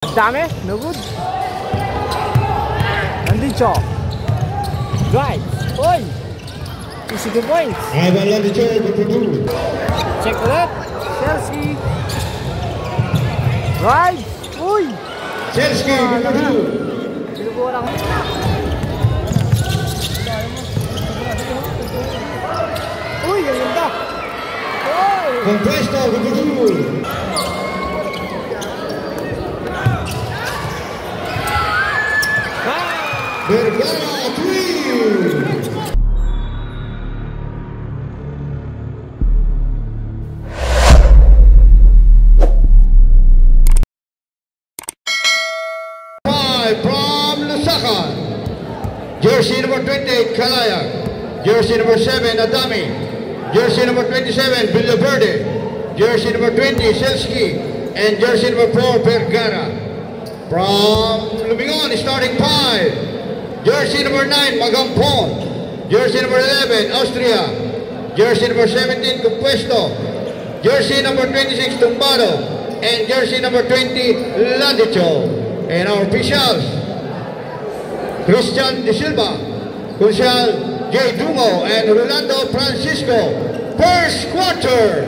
Ang dami, no good. Landicho. Drive. Oy! Easy 2 points. Check ulit. Chelsea. Drive. Uy! Chelsea, sinubukan ako. Uy, ang ganda. Uy! Compuesto, Vergara, 3. From Lusaka, jersey number 28, Kalaya, jersey number 7, Adami, jersey number 27, Villaverde, jersey number 20, Selski, and jersey number 4, Vergara. From Lumingon, starting 5, jersey number 9, Magampon, jersey number 11, Austria, jersey number 17, Compuesto, jersey number 26, Tumbado, and jersey number 20, Landicho. And our officials, Christian De Silva, Crucial J. Dungo, and Rolando Francisco. First quarter.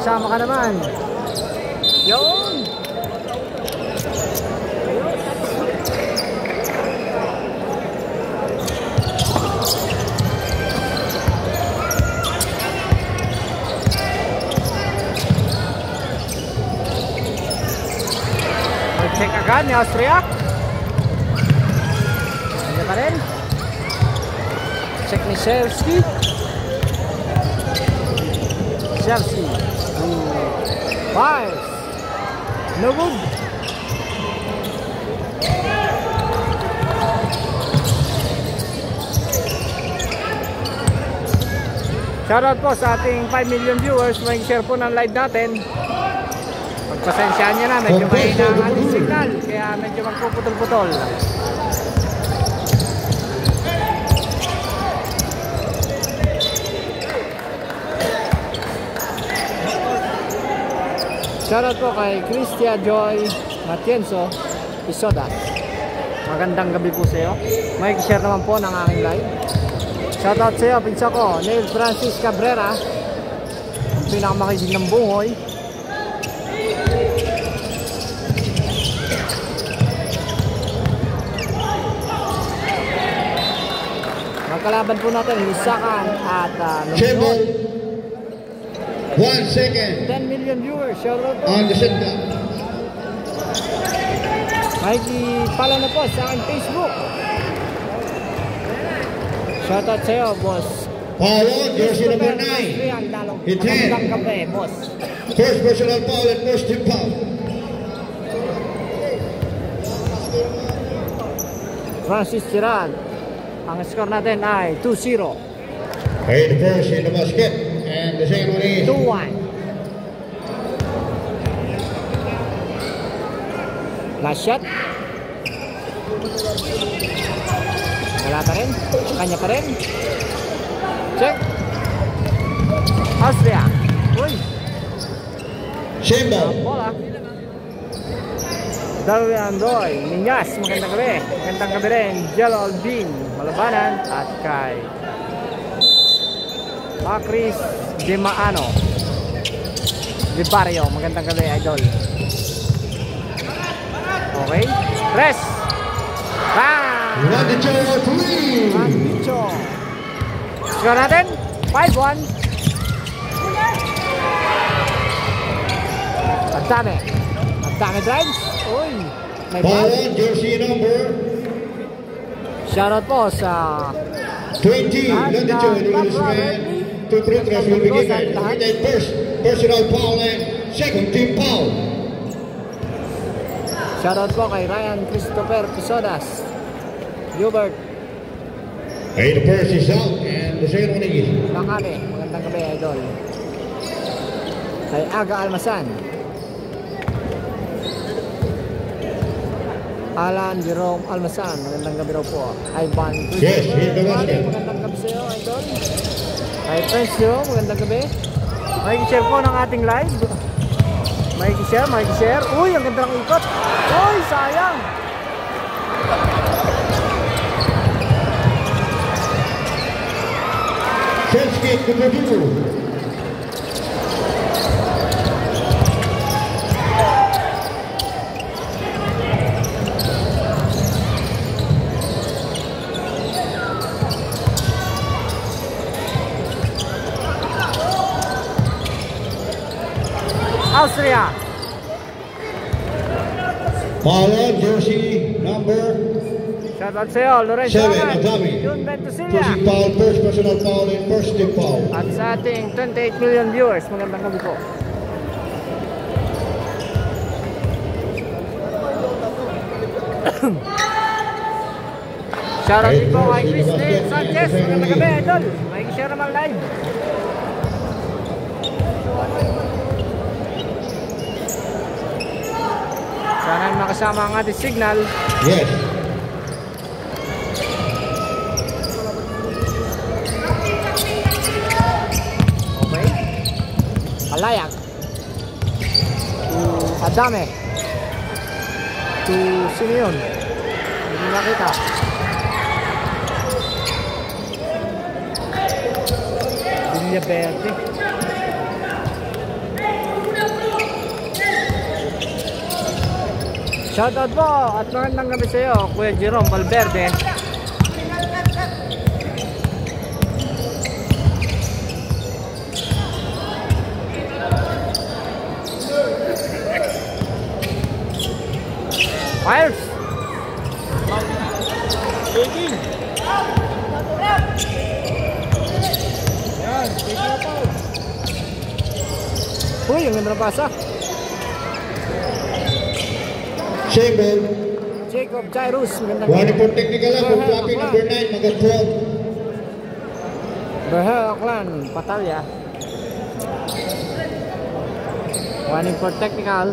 Sama ka naman. Yun. Mag-check agad ni Austria. Ano pa rin? Check ni Selski. Chelsea. Fires. No good. Shoutout po sa ating 5 million viewers. May share po ng live natin. Pagpasensyaan nyo na, medyo mahina ang ating signal, kaya medyo magpuputol-putol. Shoutout po kay Cristia Joy Matienzo Pisoda. Magandang gabi po sa iyo. May share naman po ng aking live. Shoutout sa iyo, pinsa ko, Neil Francis Cabrera, ang pinakamakinig ng buhoy. Magkalaban po natin, Lisakan at Lumingon. 1 second. 10 million viewers, shoutout po. On the set clock. Makikipala na po sa aking Facebook. Shoutout sa iyo, boss. Foul, jersey number 9. Hit hand. Magandang gabi, boss. First personal foul and first team foul. Francis Tirad. Ang score natin ay 2-0. Okay, the first in the basket. And the second one is 2-1. Last shot. Wala pa rin. Kanya pa rin. Check. Austria. Uy. Shembo. Bola. Darwin Andoy. Ninyas. Magandang gabi. Magandang gabi rin. Jello Albin. Malabanan. At kay Chris De Maano De Barrio, magandang gabi, idol. Okay, press. Landicho 3. Landicho. Score natin 5-1. Ang dami drives. Uy, may Foul, jersey number shoutout po sa 20. Landicho, two free throws will be given. With a first personal foul and second team foul. Shoutout po kay Ryan Christopher Pisodas. Hubert. Hey, the first is out and the second one is. Makati, magandang gabi, idol. Kay Aga Almasan. Alan Jerome Almasan, magandang gabi raw po. Ivan Yes, he's the basket. Magandang gabi sa iyo, idol. Kay Prince Jerome, magandang gabi. Makikishare po ng ating live. Makikishare. Uy, ang ganda ng ikot. Uy, sayang. Chelsea to the middle. Austria. Paolo, jersey number Shoutout sa iyo, Lorenzo 7, Aman, Adami. June Ventosilia. Pushing foul, first personal foul and first team foul. At sa ating 28 million viewers, magandang gabi po. Shoutout din po kay Christine Sanchez, magandang gabi, idol. Makikishare naman live. Sana makasama ang ating signal. Yes. Okay. Kalayag. To Adame. To sino yun? Hindi nakita. Villa Verde. Shoutout po at magandang gabi sa iyo, Kuya Jerome Valverde. Fires! Taking! Yan, taking na po. Uy, ang ganda na pasa. Sable. Jacob Jairus, magandang One for technical lang, for floppy number 9, magat 12. Berhe Aklan, Patalya. Warning for technical.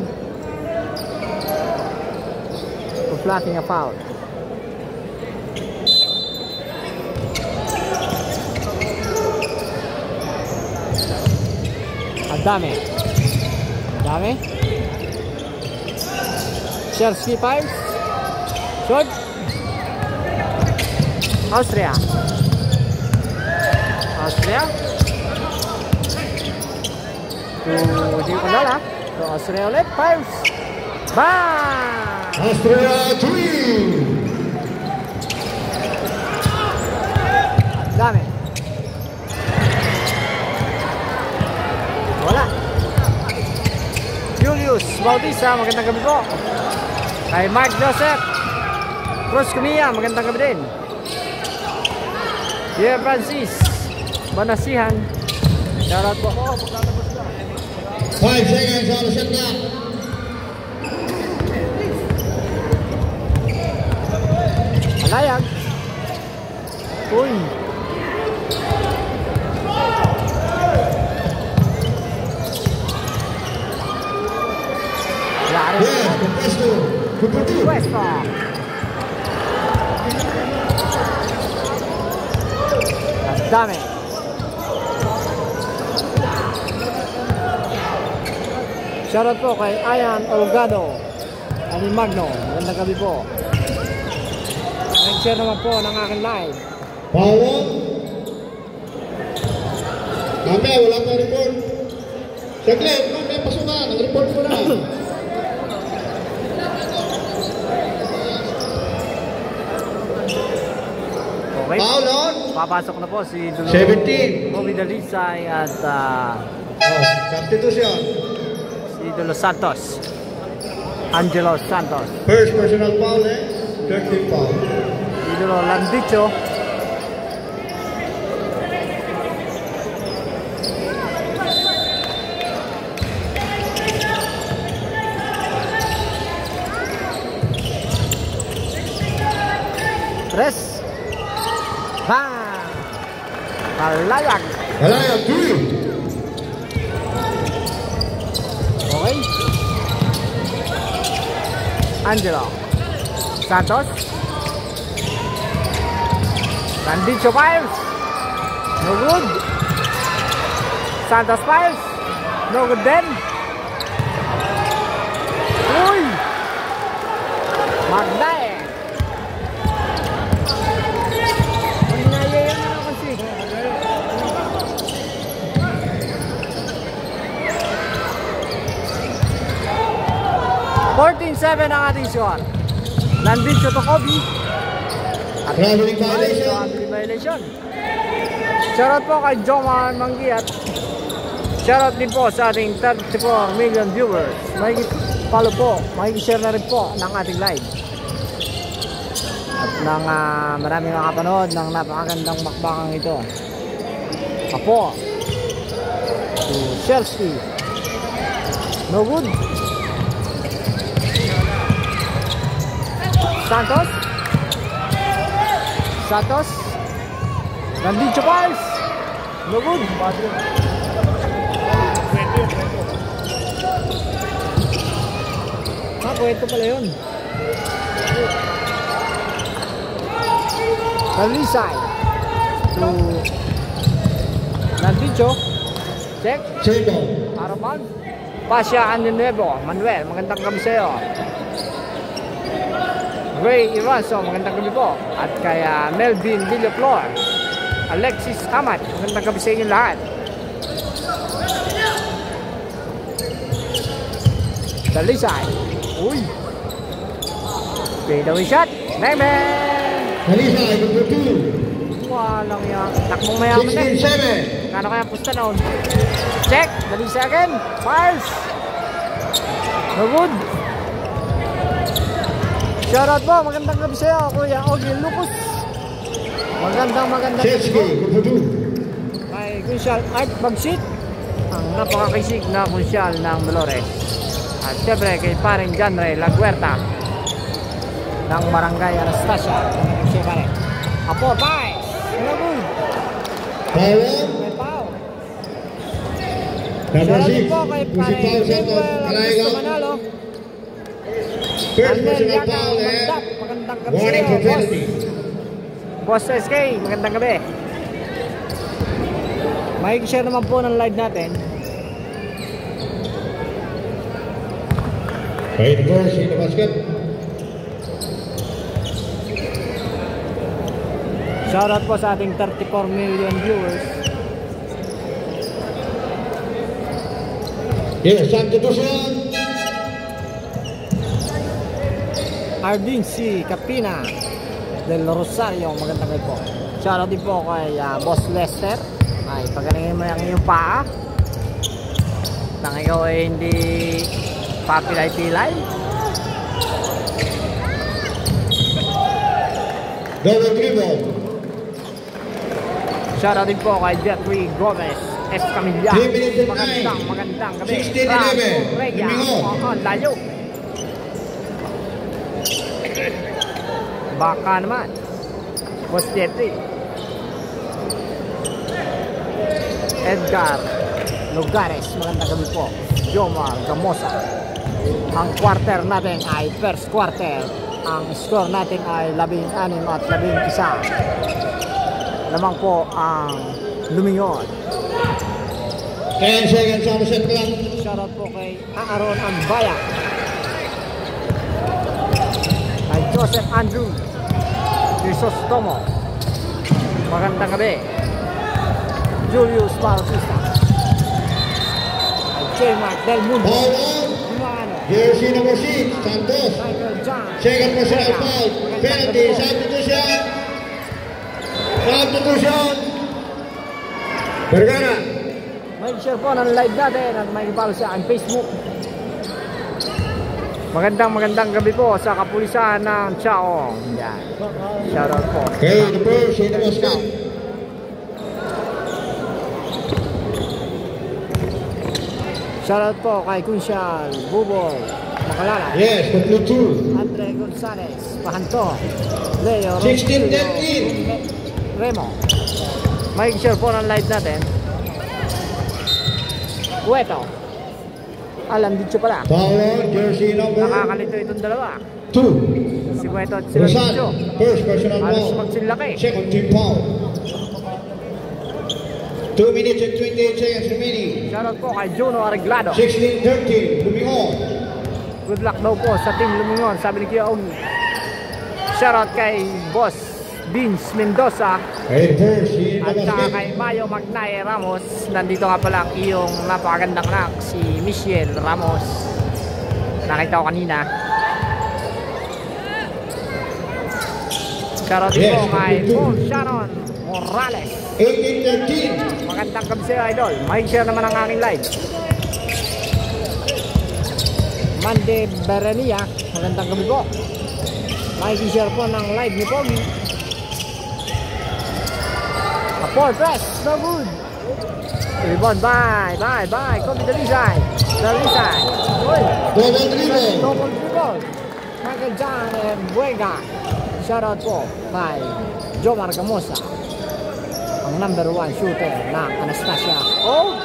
For flatting a foul. Adame. Chelsea Pipes. Shot. Austria. Hindi ko kalala. So Austria ulit. Pipes. Bang! Austria 3. Dami. Wala. Julius Bautista, magandang gabi po. Kay Mark Joseph Cruz Cumia, magandang gabi din. Pierre Francis Banasihan, shoutout po. 5 seconds on the shot clock. Alayag. Uy. Yari. Yes, Compuesto. Puesto. Dami. Shoutout po kay Ayan Olgado Magno, magandang gabi po. Nag-share naman po ng aking live. Paolo. Kami, wala pa report. Saglit, kami, pasukan. Nag-report ko na. Okay. Paolo. Papasok na po si Dulo 17. Bobby Dalisay at Substitution. si Dulo Santos. Angelo Santos. First personal foul, third team foul. Si Dulo Landicho. Tres. Bang! Kalayag. Kalayag 3. Okay. Angelo. Santos. Randicho Piles. No good. Santos Piles. No good din. Uy! Magday. Magnayayan na ako kasi. 14-7 ang ating score. Nandito to Kobe. Traveling violation. Traveling violation. Shoutout po kay Joman Manggiat. Shoutout din po sa ating 34 million viewers. Follow po, makikishare na rin po ng ating live. At ng maraming nakapanood ng napakagandang makbakang ito. Apo. To Chelsea. No good. Santos. Santos. Randicho Piles. No good. Ito pala yun. Talisay. To Randicho. Check. Araman. Pasya Andinuevo. Manuel, magandang gabi sa'yo. Ray Iranzo, magandang gabi po. At kaya Melvin Villaflor, Alexis Amat, magandang gabi sa inyo lahat. Talisay. Uy. Fade away shot. Meme. Talisay, number 2. Walang yan. Takbong mayaman na. 16-7. Kano kaya pusta noon? Check. Talisay again. Fires. No good. Shoutout po, magandang gabi sa'yo, Kuya Ogie Lucas. Magandang gabi po. Kay Kunsyal Art Bagsit, ang napakakisig na Kunsyal ng Dolores. At syempre kay paring John Ray Laguerta ng Barangay Anastasia. Siyempre, Apo, bye! Good. May pao. Shoutout po kay paring Samuel Augusto Manalo. First personal foul and warning for penalty. Boss SK, magandang gabi. Makikishare naman po ng live natin. Okay, the first in the basket. Shoutout po sa ating 34 million viewers. Yes, substitution. Ardin C. Capina del Rosario, magandang gabi po. Shoutout din po kay Boss Lester. Ay, pagalingin mo yung iyong paa nang ikaw ay hindi papilay-pilay. Double dribble. Shoutout din po kay Jeffrey Gomez Escamilla. Magandang gabi. 16-11. Layo. Baka naman. Boss Jeffrey. Edgar Lugares, magandang gabi po. Jomar Gamosa. Ang quarter natin ay first quarter. Ang score natin ay 16 at 11. Lamang po ang Lumingon. 10 seconds on the shot clock. Shoutout po kay Aaron Ambaya. Kay Joseph Andrew Crisostomo, magandang gabi. Julius Bautista. Kay J-Mark Del Mundo. Jersey number 6, Santos. Second personal foul. Penalty, substitution. Substitution. Vergara. May share po ng live natin at may follow sa aking Facebook. Magandang gabi po sa kapulisan ng Chaong. Yan. Shoutout po. Okay, the first in the basket. Shoutout po kay Kunsyal Bubol Makalala. Yes, complete 2. Andre Gonzalez Pahanto. Leo 16-13. Remo. May share po ng live natin. Cueto. Alam dito pala. Foul on jersey number Nakakalito itong dalawa. 2. Si Cueto at sila Rizal, dito. first personal Halos foul. magsilaki. Second team foul. 2 minutes and 28 seconds remaining. Shoutout po kay Juno Arreglado. 16-13. Moving on. Good luck daw po sa team Lumingon, sabi ni Kuya Omi. Shoutout kay Boss Vince Mendoza Hey, first in the at saka basket. kay Mayo Magnay Ramos. Nandito nga pala ang iyong napakagandang anak, si Michelle Ramos. Nakita ko kanina. Shoutout din po kay Paul Sharon Morales. 18-13. Magandang gabi sa'yo, idol. Mag-share naman ang aking live. Mande Berenia, magandang gabi po. Mag-share po ng live ni Pogi. Apol, press, no good. Rebound, bye. Kobe Dalisay. Uy. Double dribble. Double dribble. Michael John Buega. Shoutout po kay Jomar Gamosa, ang number 1 shooter ng Anastasia. Oh,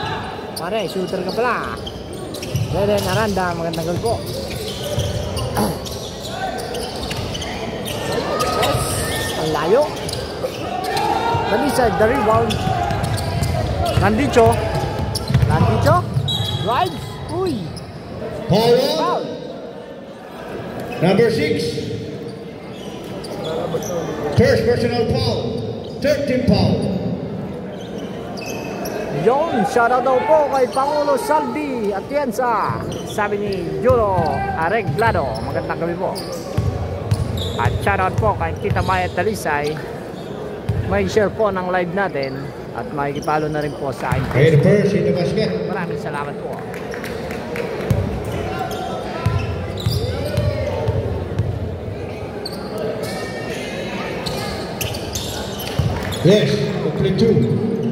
pare, shooter ka pala. Deden Aranda, magandang gabi po. Ang layo. Dalisay, the rebound. Nandito. Drives. Uy. Foul on Foul. number 6. First personal foul. Third team foul. Yon, shoutout daw po kay Pangulo Salvi Atienza, sabi ni Juro Arreglado. Magandang gabi po. At shoutout po kay Tita Maya Talisay. May share po ng live natin at makikipalo na rin po sa akin. Hey, the first in the basket. Maraming salamat po. Yes, complete 2.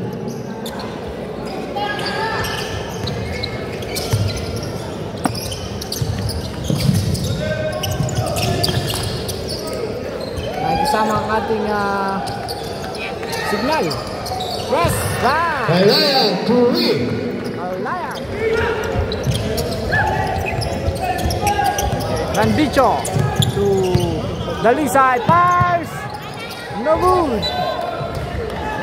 Kasama ang ating signal. Press, right. Kalaya, Turi. Alaya. Randicho to Dalisay. Pass. No good.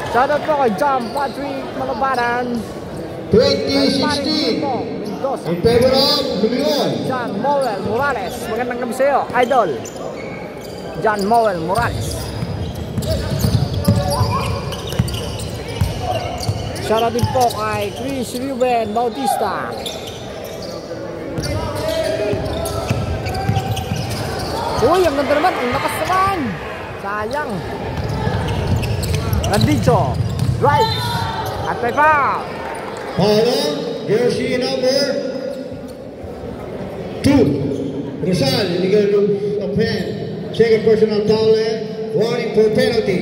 Shoutout po kay John Patrick Malabaran. 2016. Mendoza. In favor of Lumingon. John Mowell Morales. Magandang gabi sa'yo, idol. John Mowell Morales. Shoutout din po kay Chris Ruben Bautista. Uy, ang ganda naman. Ang lakas naman. Sayang. Nandito. Drive. At may foul. Foul on jersey number 2. Rizal, illegal use of hand. Second personal foul and warning for penalty.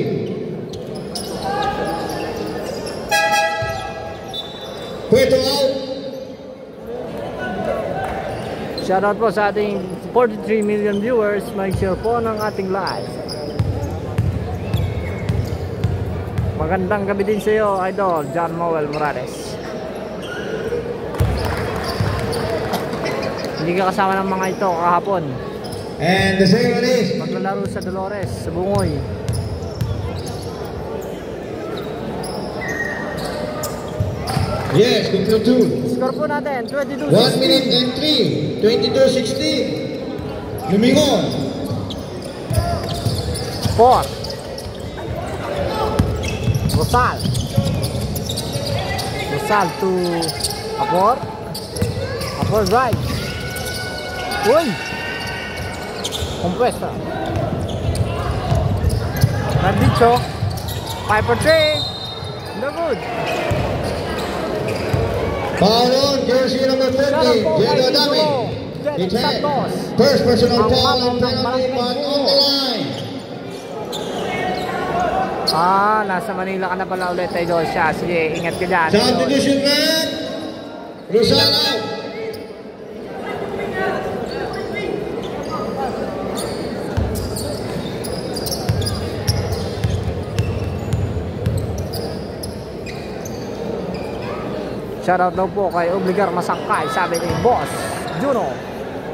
Cueto out. Shoutout po sa ating 43 million viewers. Mag-share po ng ating live. Magandang gabi din sa iyo, idol John Mowell Morales. Hindi ka kasama ng mga ito kahapon. And the second one is Maglalaro sa Dolores, sa Bungoy. yes, complete 2. Score po natin, 22-16. 1 minute and 3. 22-16. Lumingon. 4. Rosal to Apor drive. Uy, compressor. Randicho 5 for 3. No good. Foul on jersey number 30. Jado Adami. It's hand. First personal foul and penalty, but on the line. Nasa Manila ka na pala ulit, idol siya. Sige, ingat ka dyan. Substitution man. Rizal out. Shoutout daw po kay Obligar Masangkay, sabi ni Boss Juno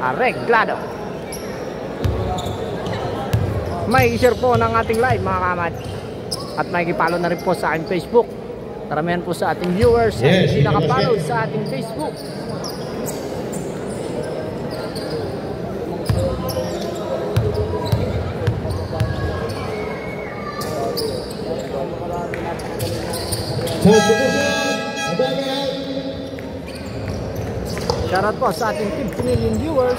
Arreglado. May share po ng ating live mga kamad. At may kipalo na rin po sa ating Facebook. Karamihan po sa ating viewers at hindi nakapalo sa ating Facebook. Shoutout po sa ating 50 million viewers.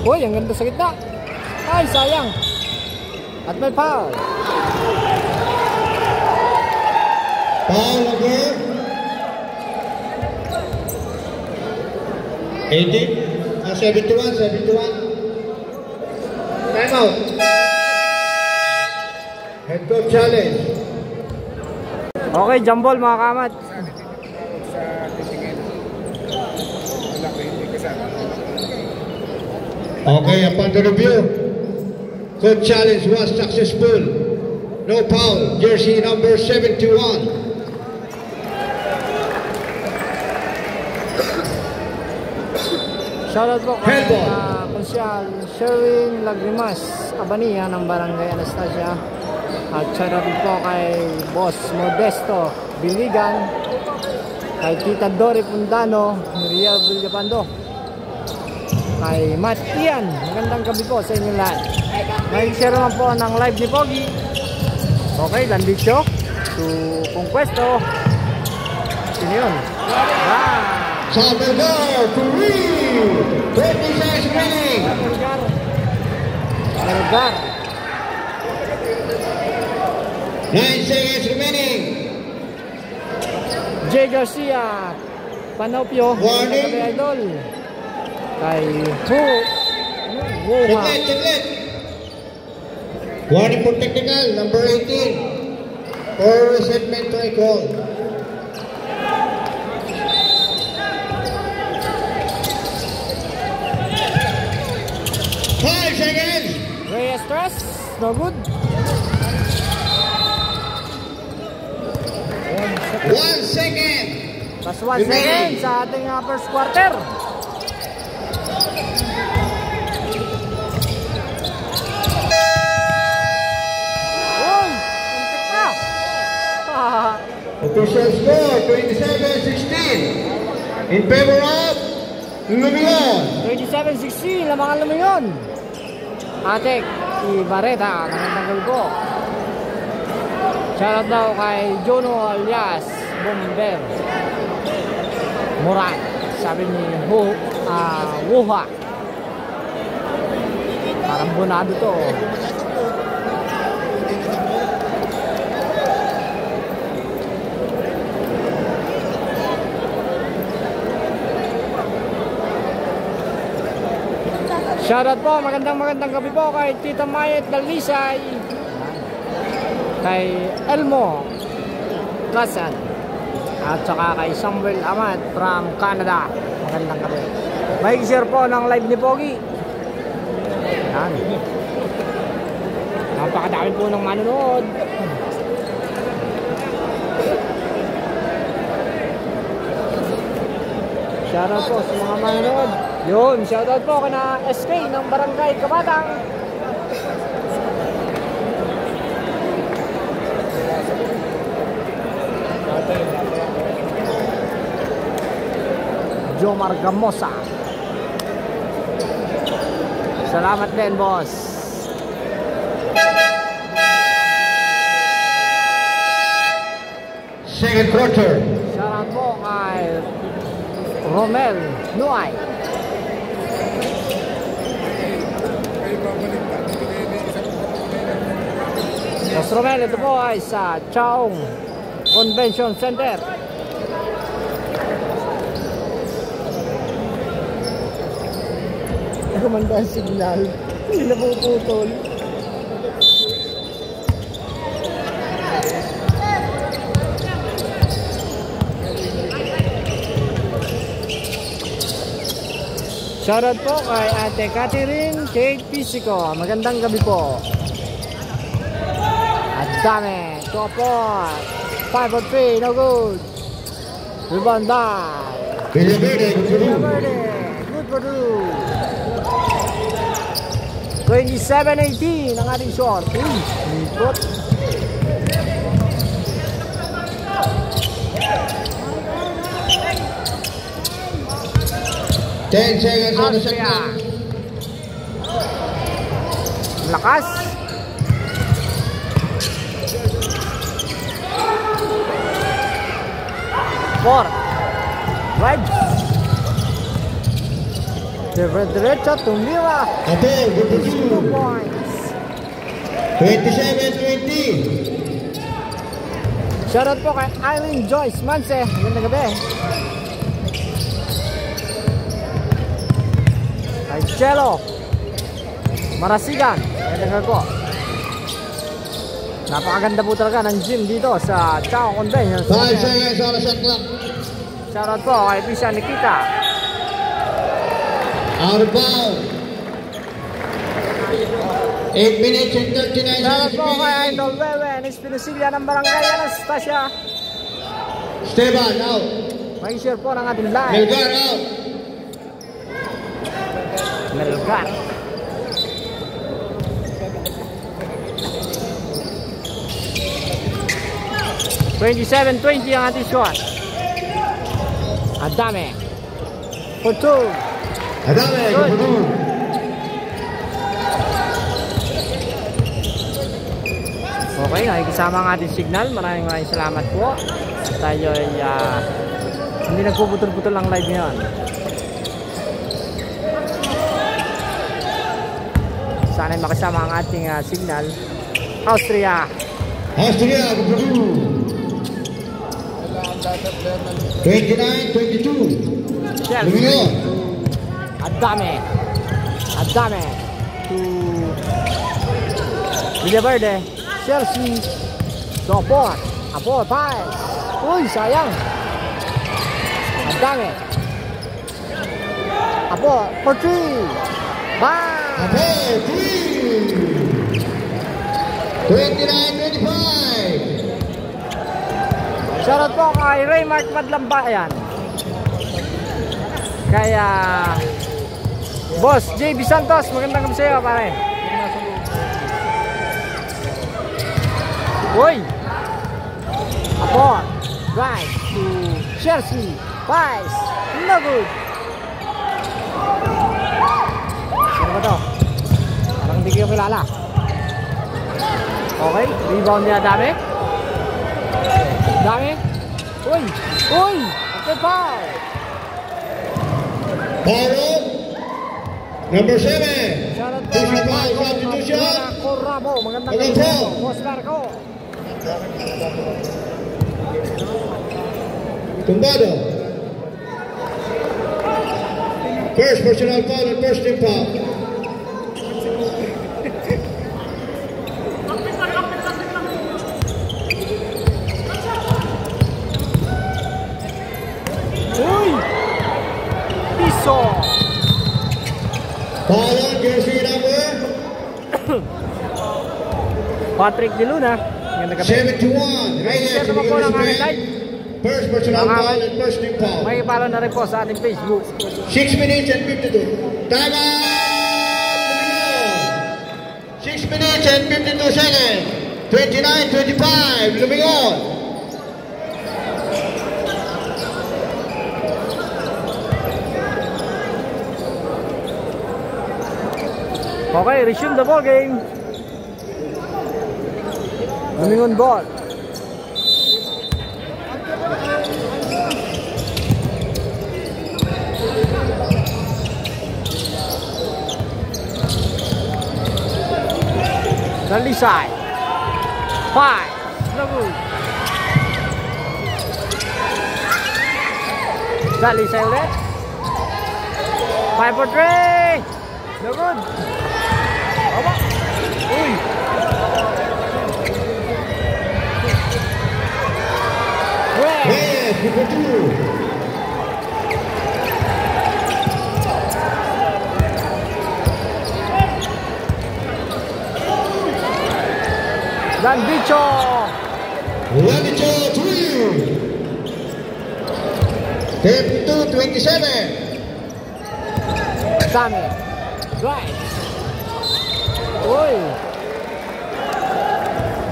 Uy, ang ganda sa gitna. Ay, sayang. At may foul. Foul number 18, 71. Time out. Head coach challenge. Okay, jambol mga kamat. Okay, upon the review, coach challenge was successful. No foul. Jersey number 71. Shoutout po kay Konsyal Sherwin Lagrimas Abania ng Barangay Anastasia. At shoutout po kay Boss Modesto Biligan, kay Tita Dory Pundano, Miriam Villapando, kay Matt Ian. Magandang gabi po sa inyo lahat. May share naman po ng live ni Pogi. Okay, Landicho to Conquesto. Sino yun? Salvador Puri, 26 winning. Vergar. 9 seconds remaining. Jay Garcia Panopio. Warning. Kay Idol. Kay Tiglet. Warning for technical, number 18. For resetment to a call. Reyes stress, no good. 1 second. Plus 1 second sa ating first quarter. Uy! Untik pa! Official score 27-16 in favor of Lumion. 27-16, lamangan Lumion. Atek Ibareta, magandang gabi po. Shoutout daw kay Jono alias Bomber Moran, sabi ni Wuha. Parang bunado to. Shoutout po, magandang gabi po kay Tita Mayet Dalisay, kay Elmo Kasan, at saka kay Samuel Amat from Canada. Magandang gabi. May share po ng live ni Pogi. Yan. Napakadami po ng manonood. Shoutout po sa mga manonood. Yun, shoutout po kana SK ng Barangay Kabatang. Jomar Gamosa. Salamat din, boss. Second quarter. Shoutout po kay Romel Nuay. Boss Romel, ito po ay sa Chaong Convention Center. Gumanda ang signal. Hindi na puputol. Shoutout po kay Ate Catherine Kate Pisico. Magandang gabi po. At dami. 2 po. 5 for 3. No good. Rebound by Villaverde. Good for 2. 27-18 ang ating short. Ikot. 10 seconds on the shot Austria. clock. Lakas. Four. Right. Diretso tumira. Ate, good for 2 2. points. 27-20. Shoutout po kay Eileen Joyce Manse. Magandang gabi. Kay Chelo Marasigan. Magandang gabi po. Napakaganda po talaga ng gym dito sa Chao Convention 5 seconds on the shot clock. Shoutout po kay Pisa Nikita. Out of bounds. 8 minutes and 39 Shoutout seconds. po kay Idol Wewen Espinosiglia ng Barangay Anastasia. Esteban out. Mag-share po ng ating live. Melgar out. Melgar. $27-20 ang ating shot. Adame. For 2. Adame, good for 2. Okay, nakikisama ang ating signal. Maraming salamat po. Tayo ay hindi nagpuputol-putol ang live ngayon. Sana'y makisama ang ating signal. Austria. Austria, good for 2. 29-22. Moving on. Adame. To Villaverde. Chelsea. Support. Apo, pass. Uy, sayang. Adame. Apo, for 3. Bye. Apo, 3. 29-25. Shoutout po kay Raymark Madlambayan. Kaya Boss JB Santos, magandang gabi sa iyo, pare. Uy! Apo, right to Chelsea. Pass. No good. Sino ba to? Parang hindi ko kilala. Okay, rebound niya Adame. Uy! Okay, foul. Foul. Number 7. Shoutout po Two kay shot foul, Marco substitution. Corrabo. Magandang Magandang gabi foul. po, Boss Marco. Tumbado. First personal foul and first team foul. Uy! Piso! Foul on jersey number Patrick De Luna. Magandang gabi. 71. Reyes Share to naman po begin ng the aming spread. live. First personal foul and first team foul. May follow na rin po sa ating Facebook. 6 minutes and 52. Time out! 6 minutes and 52 seconds. 29-25. Lumingon. Okay, resume the ball game. Lumingon ball. Dalisay. 5. No good. Dalisay ulit. 5 for 3. No good. Aba. Uy. Reyes, number 2. Landicho! Landicho 3. 32-27. Dami. Drive. Uy.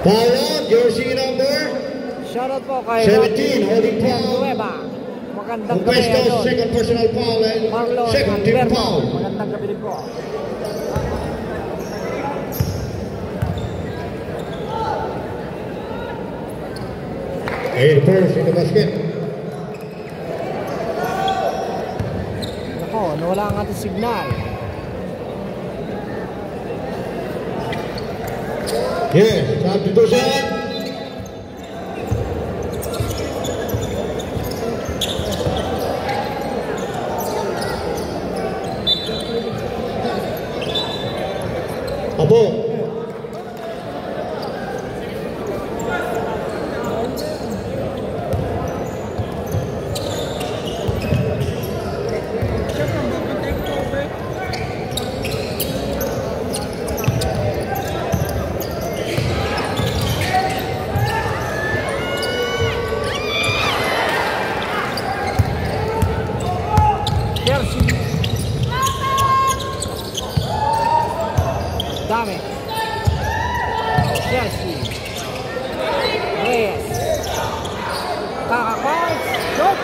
Foul on, jersey number Shoutout po kay 17, holding foul. Nueva. Magandang gabi. Puesto, Idol. second personal foul and Marlon second team Alberto. foul. Magandang gabi din po. First in the basket. Nako, nawala ang ating signal. Yes, substitution. Abo. Jersey. Dami. Jersey. Reyes. Kakakal. Shoot.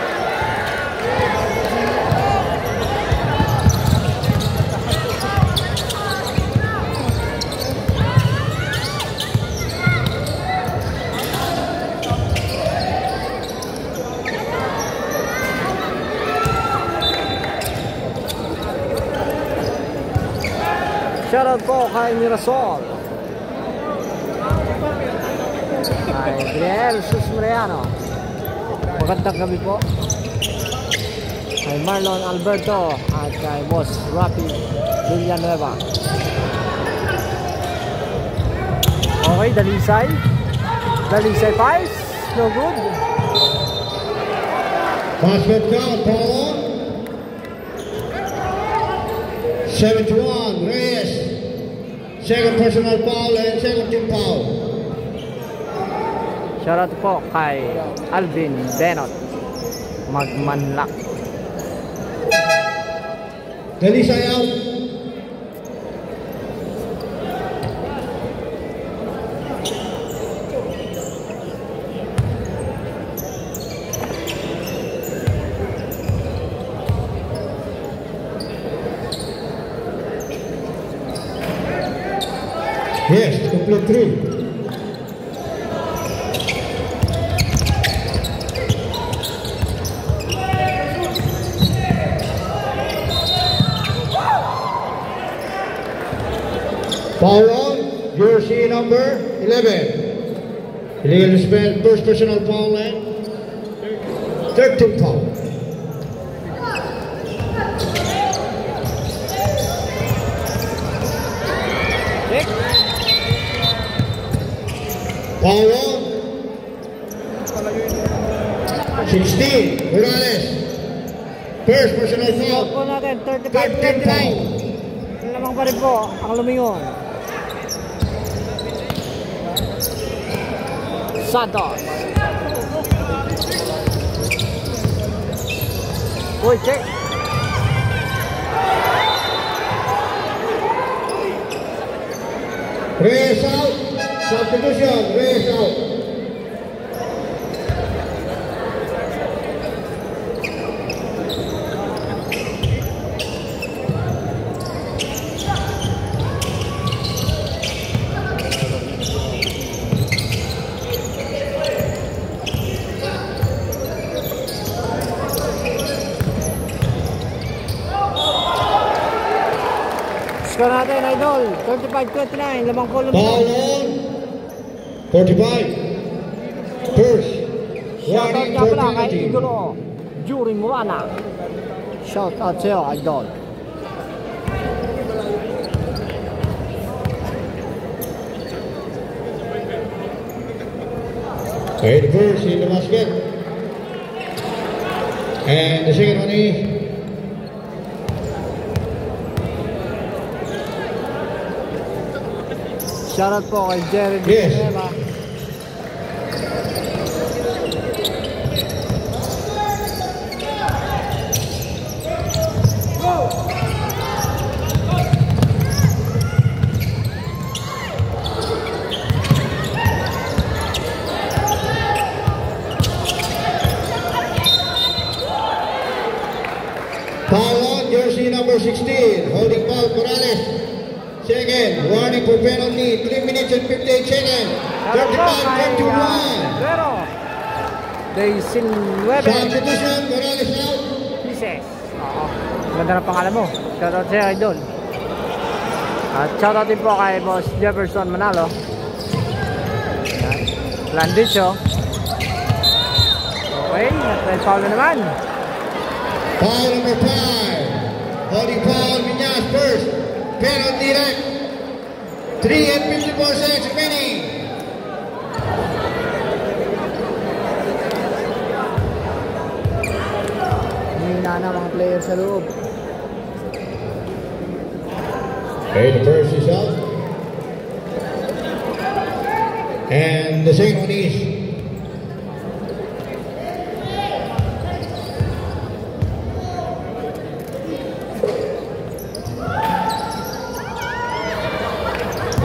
Shoutout po kay Mirasol. Kay Adriel Susmariano. Magandang gabi po. Kay Marlon Alberto at kay Boss Rapi Villanueva. Okay, Dalisay. Dalisay Pies. No good. Basket count, foul on. 71, Reyes. Second personal foul and second team foul. Shoutout po kay Alvin Benot. Magmanlak. Dalisay out. Yes, complete 3. Foul on, jersey number 11. Illegal spell, first personal foul and 13 foul. Foul on. 16, Morales. First personal foul. Po natin, 13 foul. 35-39. Lamang pa rin po ang lumingon. Santos. Uy, check. Reyes out. Substitution, Reyes out. Score natin, Idol. 35-29. Lamang po Foul lumingon. on. 45. First. Shoutout Warning nga pala kay 40. Idolo Juring Murana. Shoutout sa'yo, Idol. Okay, the first in the basket. And the second one is Shoutout po kay Jerry Yes. Villanueva. Foul on jersey number 16, holding foul Morales. Second, warning for penalty, 3 minutes and 58 seconds. 35-31. Pero, 19. Substitution, Morales out. Pieces. Oo. Ganda ng pangalan mo. Shoutout sa'yo, idol. At shoutout din po kay Boss Jefferson Manalo. Landicho. Okay, nag-red foul na naman. Foul number 5. Holding foul, Viñas first. Penalty direct. 3 and 54 seconds remaining. Hina na mga player sa loob. Okay, the first is out. And the second one is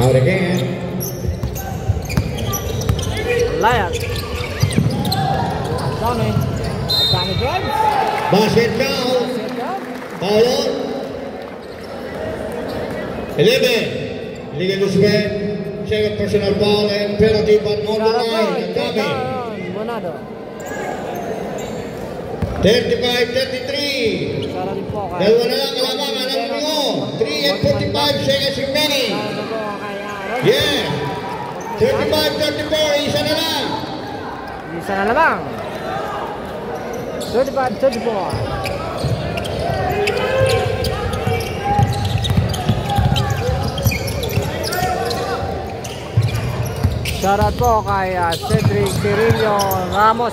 out again. Layak. Dami. Dami drives. Basket foul. Foul on. 11. Illegal Luzbel. Second personal foul and penalty, but on the line. Dami. Bonado. 35-33. Sara rin po kay... Dalawa na lang kalabangan ng Ringo. 3 and 45 seconds remaining. Sara po kay Aaron. Yeah. 35-34. Isa na lang. Isa na lamang. 35-34. Shoutout po kay Cedric Cirillo Ramos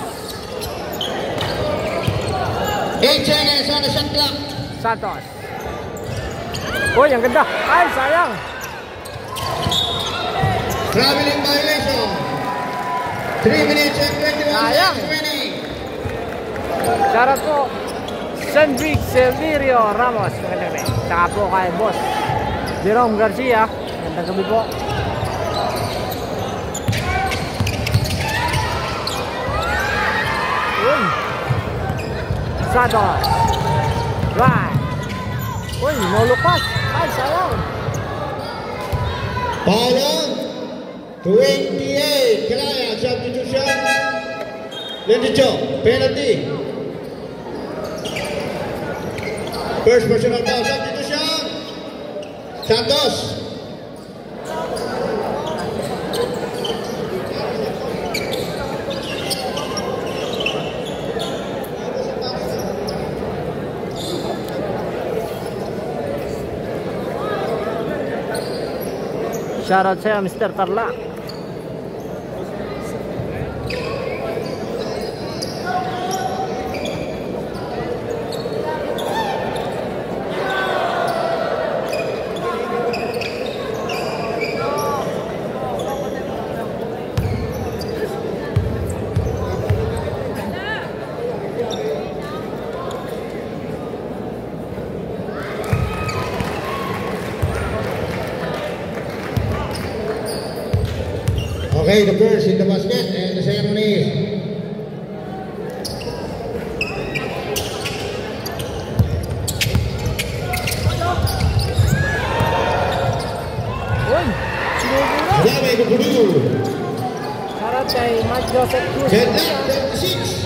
8 seconds on the shot clock. Santos. Uy, ang ganda. Ay, sayang. Traveling violation. 3 minutes and 21 Sayang. seconds remaining. Shoutout po Cedric Cirillo Ramos. Magandang gabi. Saka po kay Boss Jerome Garcia. Magandang gabi po. Santos. Right. Uy, nolupas. Ay, sayang. Foul on. 28. Kalaya, substitution. Lendicho, penalty. First personal foul, substitution. Santos. Shoutout sa'yo, Mr. Tarlac. Okay, the first in the basket and the second one is Uy, sinubura. Dami Kukudu. Shoutout kay Mike Joseph Cruz. Headlock 36.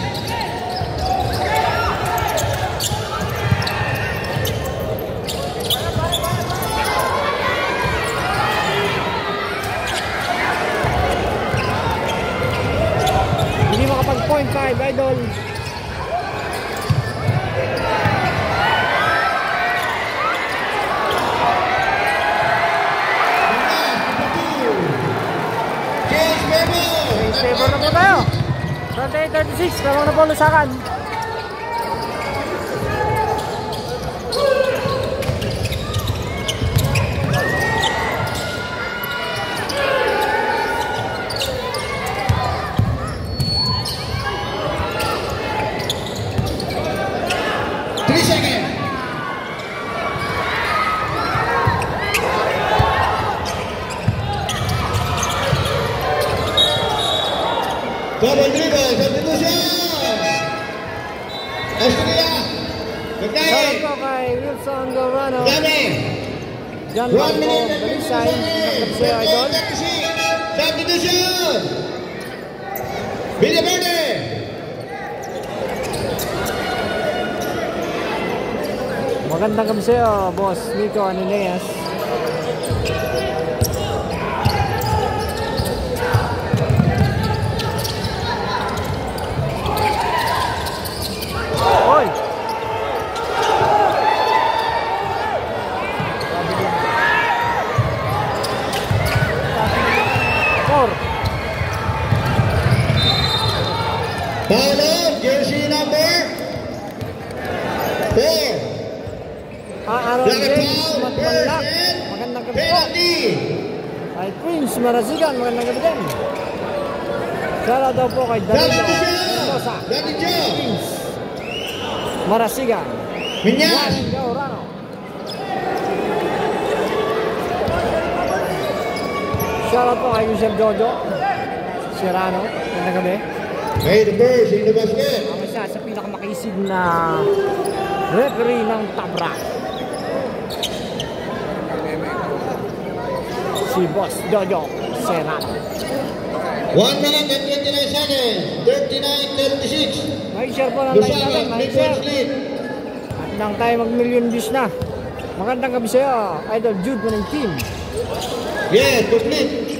Hindi makapag-point 5, idol. James Bebo. Favor na po tayo. 28-36, lamang na po lusakan. Double dribble, substitution. Austria. Shoutout po kay Wilson Gorano. Dami. John 1 Marco minute and Dalisay. Kapseo Idol. Substitution. Villaverde. Magandang gabi sa'yo, Boss Nico Anineas. Oy! Four. Paulo, jersey number 4. Aaron James Matmalak. Magandang gabi po. Kay Queens Marasigan. Magandang gabi din. Shoutout daw po kay Danilo Mendoza. Queens Marasigan. Minyas. Gaurano. Shoutout po kay Yusef Jojo Sirano. Magandang gabi. Hey, the Bears in the basket. Ang isa sa pinakamakisig na referee ng Tabra. Si Boss Jojo Serrano. 1 minute and 29 seconds. 39-36. Mag-share po ng live natin. Lusagan, Mag-share. Clippers lead. At nang tayo mag-million views na. Magandang gabi sa'yo, Idol Jude mo ng team. Yes, complete.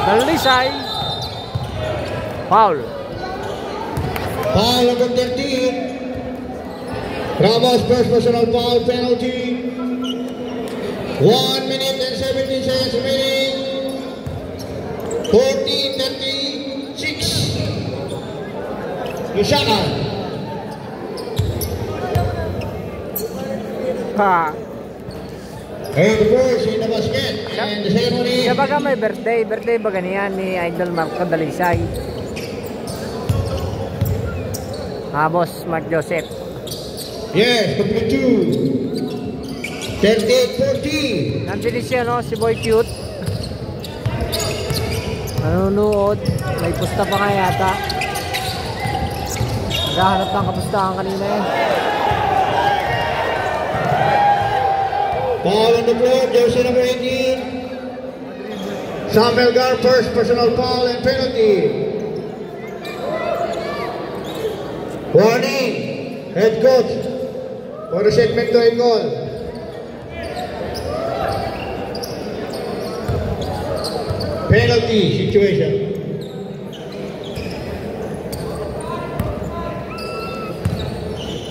Dalisay. Foul. Foul number 13. Ramos first personal foul penalty. 1 minute and 17 seconds remaining. 14-36. Lusagan. Ha. And the Bears in the basket. And the ceremony. Kaya baga may birthday. Birthday baga niyan ni Idol Marco Dalisay. Boss Mark Joseph. Yes, complete 2. 38-40. Nandiyan siya, no? Si Boy Cute. Nanonood. May pusta pa nga yata. Naghahanap ng kapustahan kanina eh. Foul on the floor, jersey number 18. Samuel Gar, first personal foul and penalty. Warning, head coach, for the segmento ay call. Penalty situation.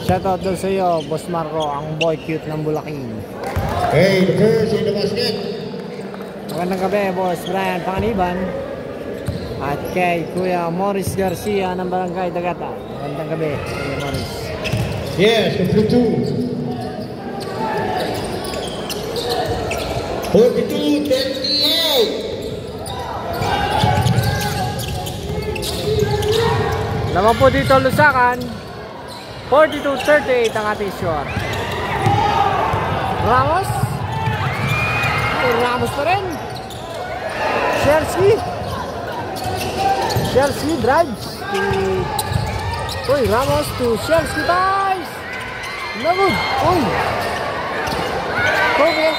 Shoutout doon sa iyo, Boss Marco, ang Boy Cute ng Bulacan. Hey, the first in the basket. Magandang gabi, Boss Brian Panganiban. At kay Kuya Morris Garcia ng Barangay Dagata. Magandang gabi, Kuya Morris. Yes, complete 2. 42-38. Naman po dito Lusakan. 42-38 ang ating score. Ramos. Ramos pa rin. Chelsea drives to Ramos to Chelsea guys. No good. Okay.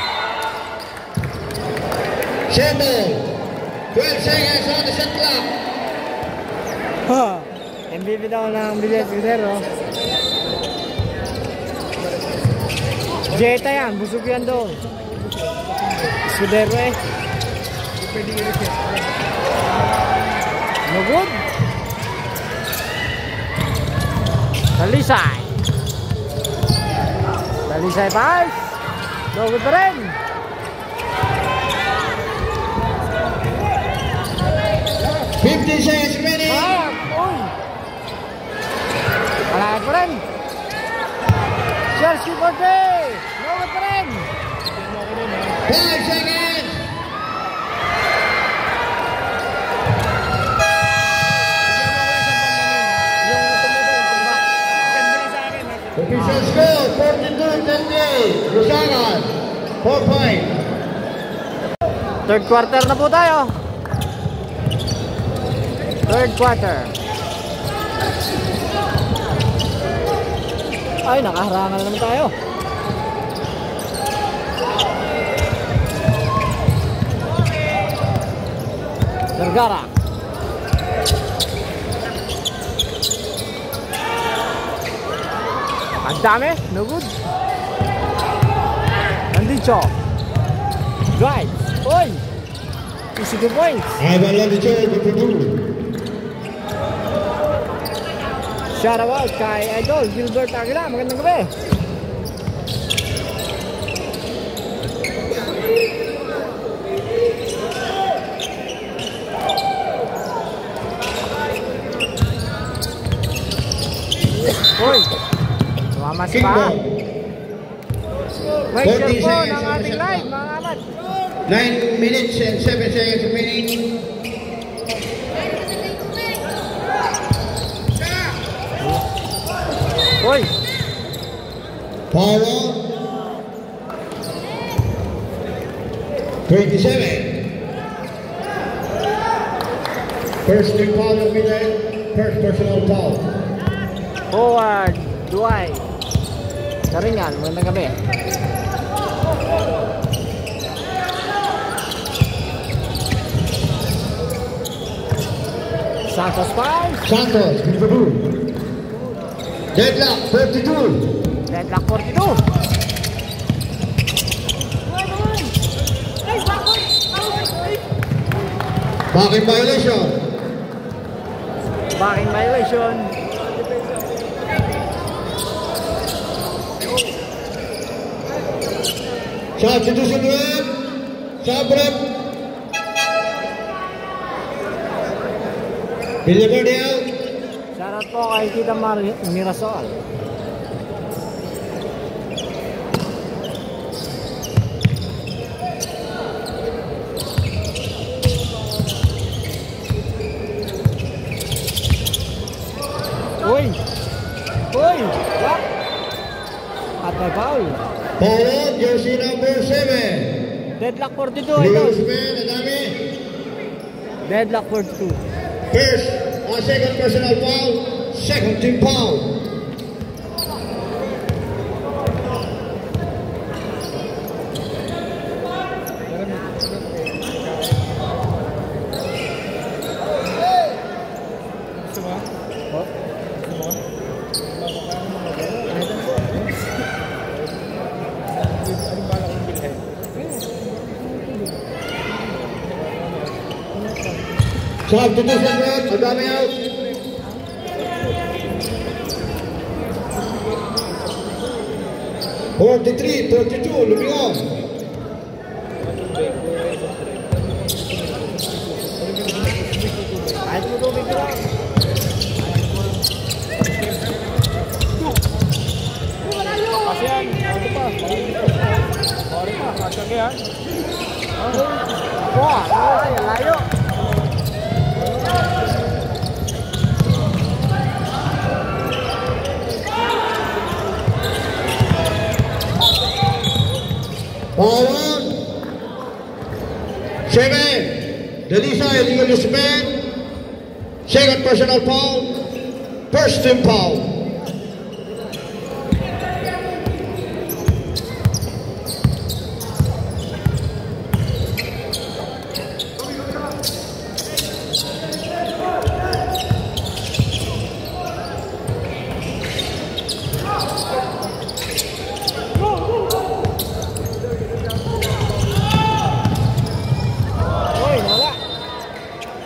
12 seconds on the shot clock. MVP daw ng Villas Guerrero. Jeta yan, busog yan doon. Escudero eh. No good. Dalisay pass. No good pa rin. $50 seconds remaining. Malakad pa rin. Chelsea Forte. No good pa rin. 5 seconds. Official score, 42-38. Lusagan. 4 points. Third quarter na po tayo. Third quarter. Ay, nakaharangan na naman tayo. Vergara. Ang dami, no good. Landicho. Drive. Oy! Easy 2 points. Ivan Landicho, good for 2. Shout out kay Idol Gilbert Aguila. Magandang gabi. Hoy! Tumamas pa. May share po ng ating live, mga amat. 9 minutes and 7 seconds remaining. Hoy! Power 27. First team foul of the first personal foul. Forward, Dwight. Karingan, magandang gabi. Santos 5. Santos, good for 2. Deadlock 42. Deadlock 42. Back in violation. Back in violation. Substitution rep. Sub-rep. Billy out. Shoutout po kay Tita Mirasol. Uy! Uy! What? At may foul. Foul, jersey number 7. Deadlock 42 ito. Usman, Adami. Deadlock 42. First, second personal foul, second team foul. Substitution rep, Adami out. Forty-three, 42, Lumion. Ayos mo tubig ko lang. Kasi yan, ano pa? Sorry pa, kasagay yan. Wah, layo. Power 7. Delisa illegal Usman. Second personal foul. First team foul.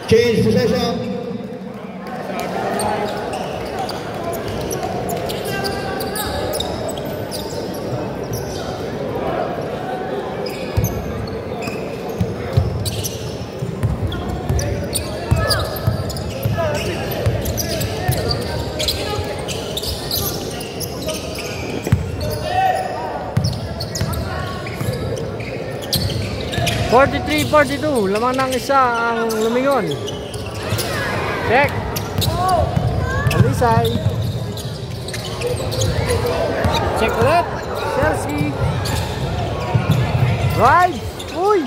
Change possession. (43-42), lamang ng isa ang lumingon. Check. Alisay. Check ulit. Chelsea. Right! Uy!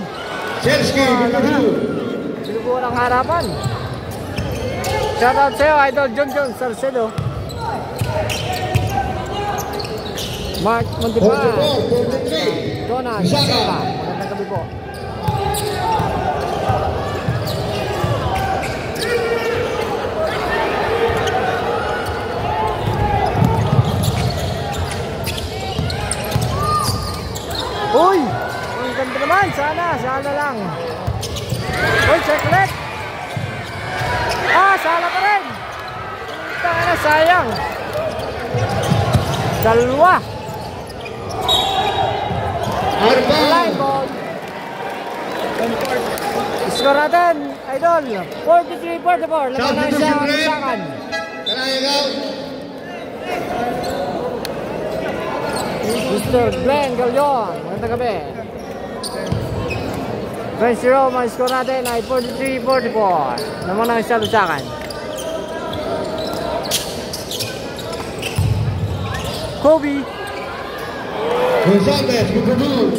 Chelsea, number 2. Sinubukan ang harapan. Shoutout sa'yo, Idol John Salcedo. Mark Montepan. 44, 43. Donald Saka. Magandang gabi po. Uy! Ang ganda naman. Sana lang. Uy, check ulit. Sana pa rin. Tanga na, sayang. Dalawa. Line ball. Score natin, Idol. 43-44. Laman na siya ang isakan. Mr. Glenn Galion. Magandang gabi. 20-0, mga score natin ay 43-44. Naman na siya ang isakan. Kobe. Gonzalez, number 2.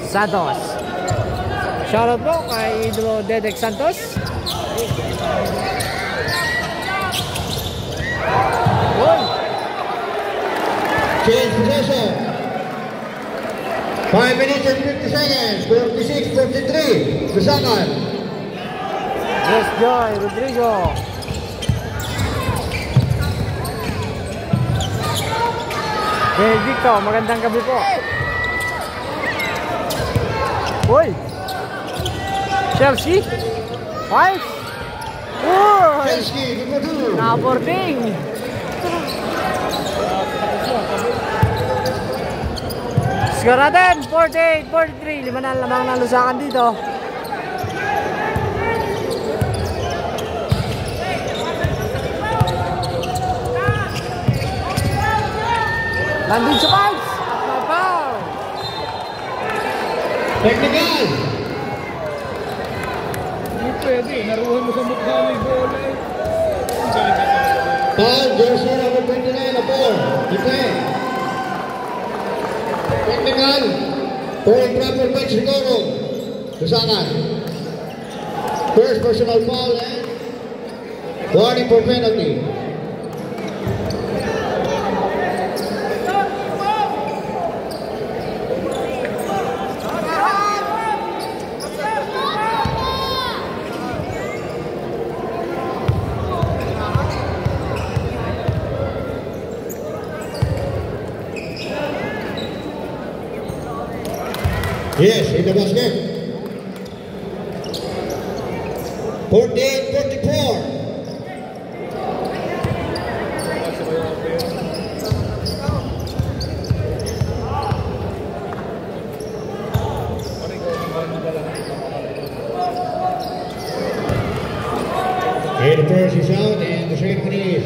Santos. Shoutout po kay Idolo Dedek Santos. Goal. Change possession. 5 minutes and 50 seconds. 46-43. Lusakan. Yes, Joy Rodrigo. Benedicto, magandang gabi po. Uy! Chelsea? 5? Uy! Chelsea, number 2. Nakaboarding! Score natin, 48-43. 5 na lamang na lusakan dito. Nandun sa fives. Foul. Technical. Hindi pwede. Naruhan mo sa mukha mo yung bola eh. Foul, jersey number 29 na 4. Defend. Technical. For improper bench siguro. Lusakan. First personal foul and warning for penalty. Yes, in the basket. 48-44. Okay, the first is out and the second is.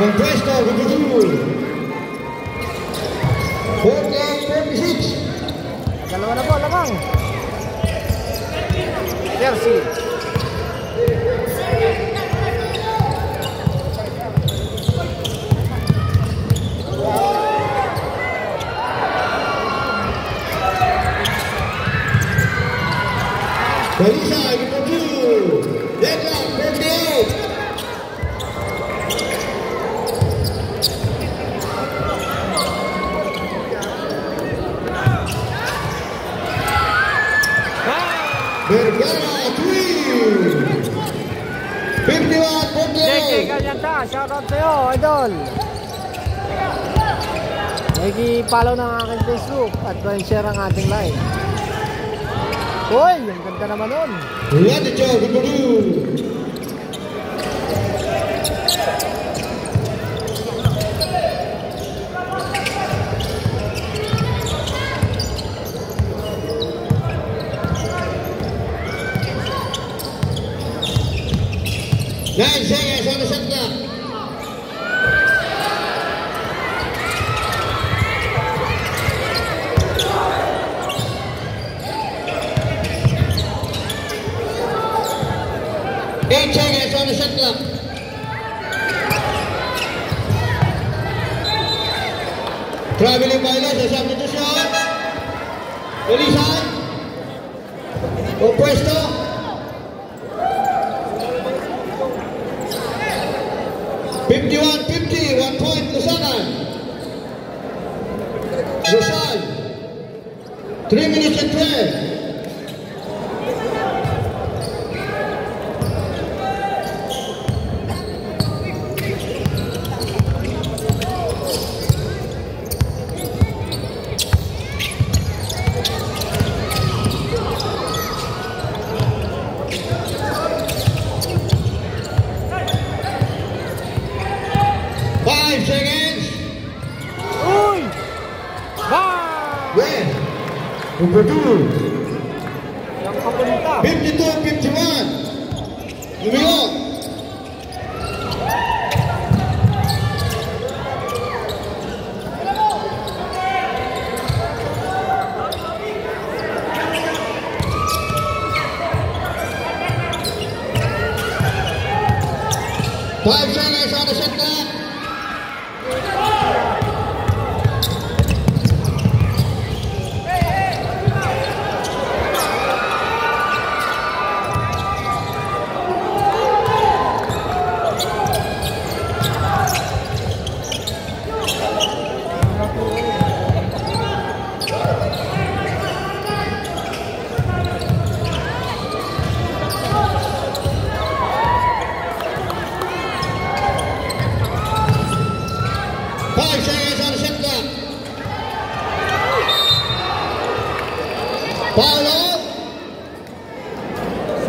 Contesto with the rule. 48-46. Dalawa na po, lamang. Chelsea. Balisa with the rule. Deadlock 48. Vergara 3. 51-48. JK Galyanta, shoutout sa'yo, Idol. Nag-i-follow ng aking Facebook at share ang ating live. Uy, ang ganda naman nun. What the job, number 2. Nine seconds on the shot clock. Eight seconds on the shot clock. Traveling violence, substitution. Elisan. Opuesto. $51-50, 1 point Lusanan. Rosal, 3 minutes and 12. Number 2. 52-51. Lumiyon. Five seconds on the shot clock.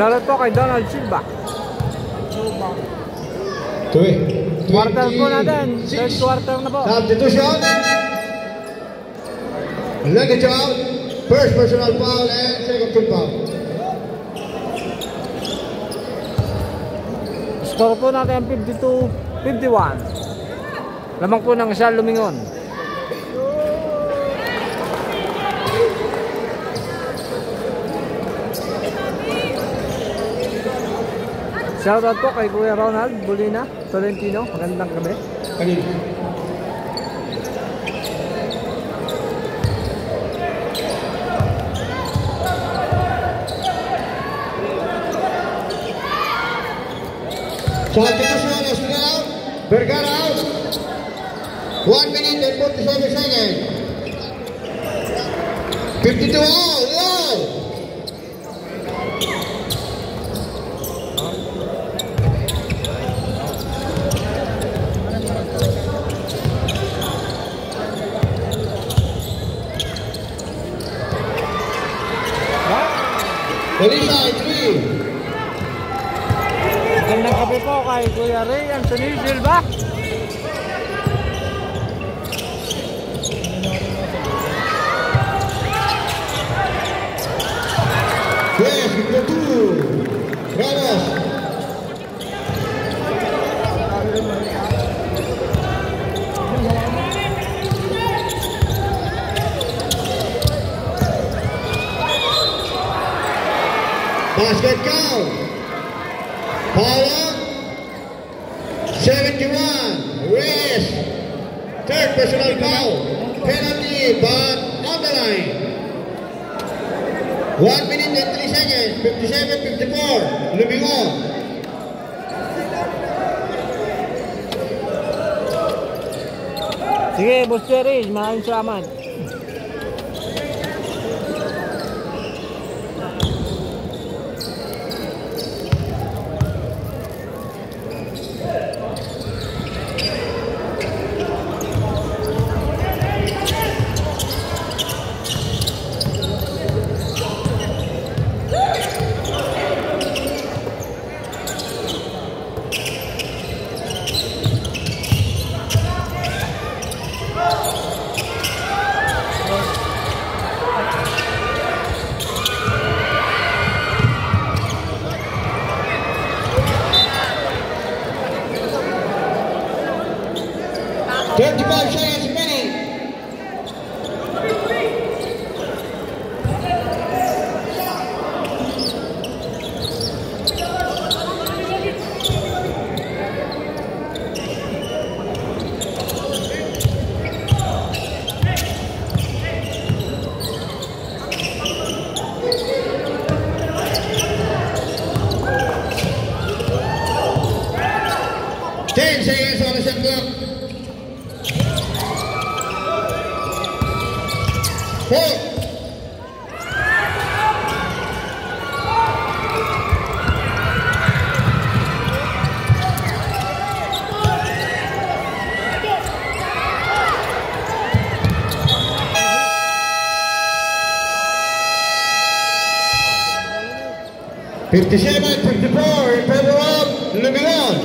Shoutout po kay Donald Silva. Quarter po natin. Third quarter na po. Substitution. Luggage out. First personal foul and second team foul. Score po natin 52-51. Lamang po ng Sal Lumingon. Shoutout po kay Kuya Ronald Bulina Tolentino. Magandang gabi. Substitution is out. Vergara out. 1 minute and 47 seconds. 52 all. Wow. Elisa, 3. Magandang gabi po kay Kuya Ray Anthony Silva. Yes, number 2. Ramos. Basket count. Power. 71. Reyes. Third personal foul. Penalty, but on the line. 1 minute and 3 seconds. 57-54. Lumingon. Sige, Boss Jerry, maraming salamat. 35 seconds remaining. $57, $54 in favor of Luminon.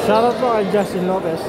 Shoutout po kay Justin Lopez.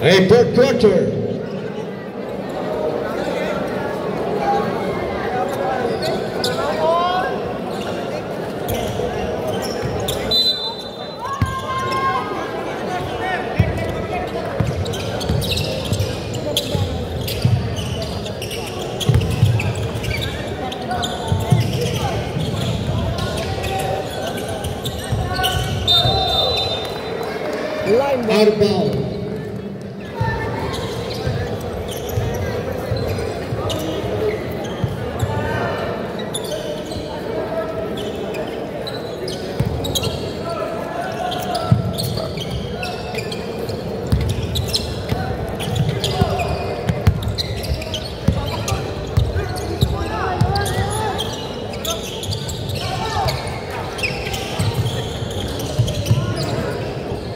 A third quarter. Out of bounds.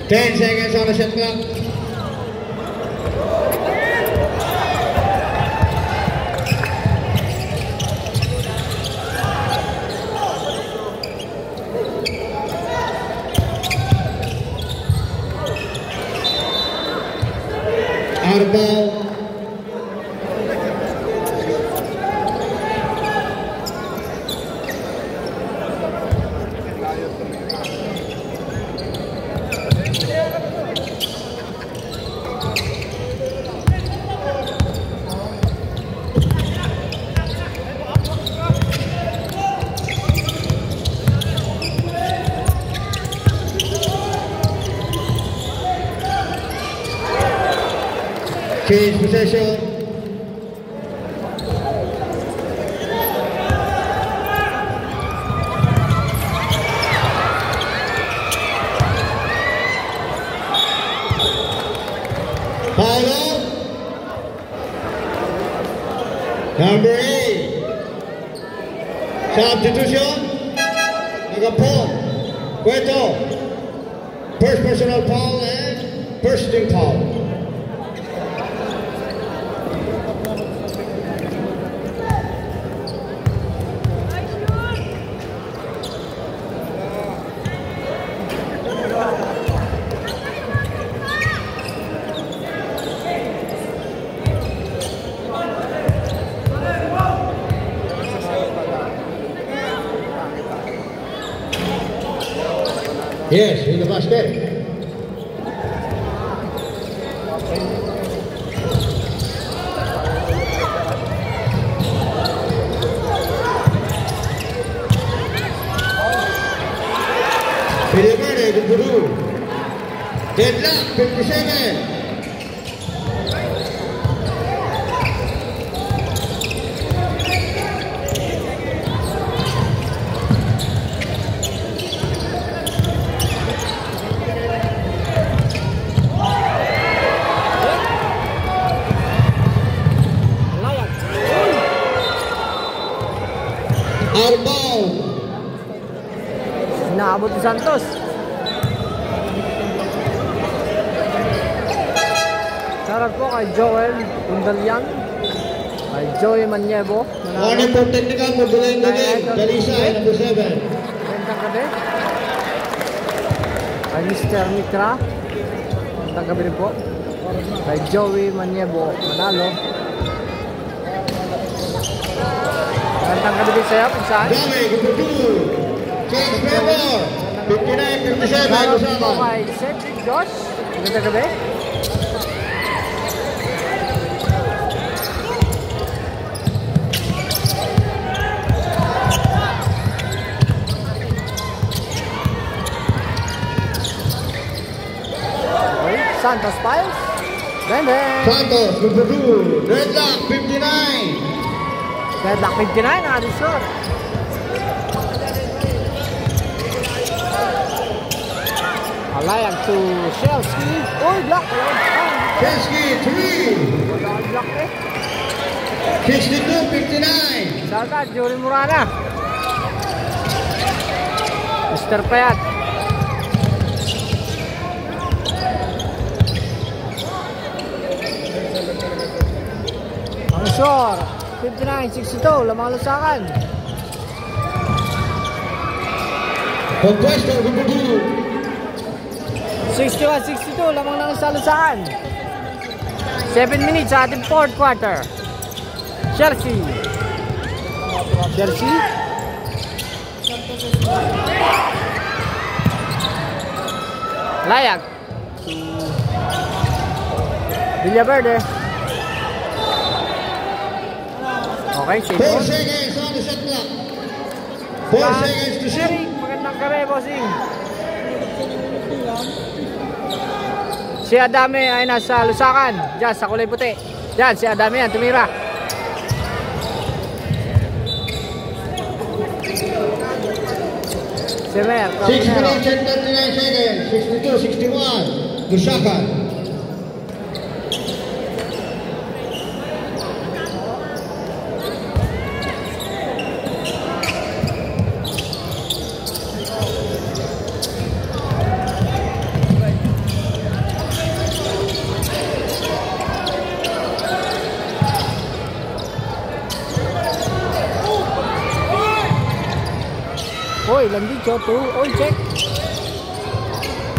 Ten seconds on the shot clock. Out of ball. Change possession. Foul. Number 8. Substitution. Nagapon. Cueto. First personal foul and first team foul. Yes, in the basket. Villaverde, Guru. Deadlock, 57. Outbound. Naabot ni Santos. Sarap po kay Joel Undalian, kay Joey Maniebo. Morning for technical, Mugulayin Galing. Dalisa, number 7. Magandang gabi. Kay Mr. Mitra. Magandang gabi rin po. Kay Joey Maniebo Manalo. Magandang gabi din sa'yo, pinsan. Dami, number 2. James Trevor. 59-57. Magandang po kay Cedric Josh. Magandang gabi. Okay, Santos Piles. Benden. Santos, number 2. Deadlock, 59. Deadlock 59, nakadisor. Alayag to Chelsea. Uy, block. Chelsea, 3. Block eh. 62-59. Sagad, Jory Murana. Mr. Payat. Ang score, 59-62, lamang lusakan. Conquest, number 2. 61-62, lamang lang sa lusakan. 7 minutes sa ating fourth quarter. Chelsea. Chelsea. Layak. Villaverde. Okay, 4 seconds on the shot clock. 4 seconds to shoot. Magandang kare, bossing. Si Adame ay nasa lusakan. Diyan, sa kulay puti. Diyan, si Adame yan, tumira. Semer. 6 minutes and 39 seconds. 62-61. Lusakan. Oy, Landicho to. Oy, check.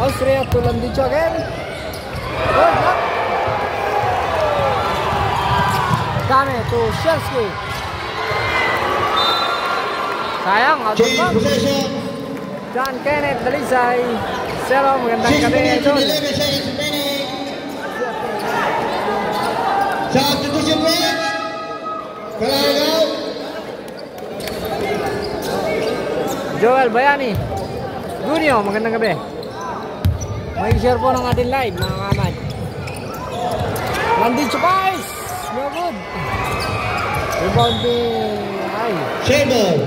Austria to Landicho again. Oy, block. Dame to Chelsea. Sayang, out of Change bounds. possession. John Kenneth Dalisay. 0, magandang 6 gabi minutes ito. and 11 seconds remaining. Substitution break. Kalagaw. Joel Bayani. Junio, magandang gabi. Mag-share po ng ating live, mga kamad. Landicho Pies. No good. Rebounding. Ay, Symbol.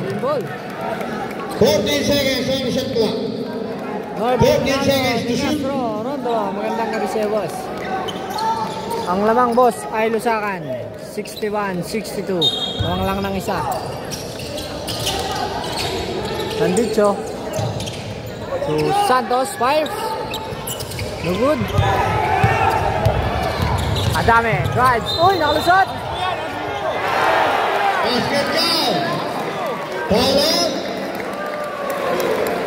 symbol. 14 seconds on the shot clock. 14 seconds to shoot. Rondo, magandang gabi sa boss. Ang lamang boss ay Lusakan, 61-62. Lamang lang ng isa. Nandito. So, Santos, 5. No good. Adame, drives. Uy, nakalusot. Basket down. Foul out.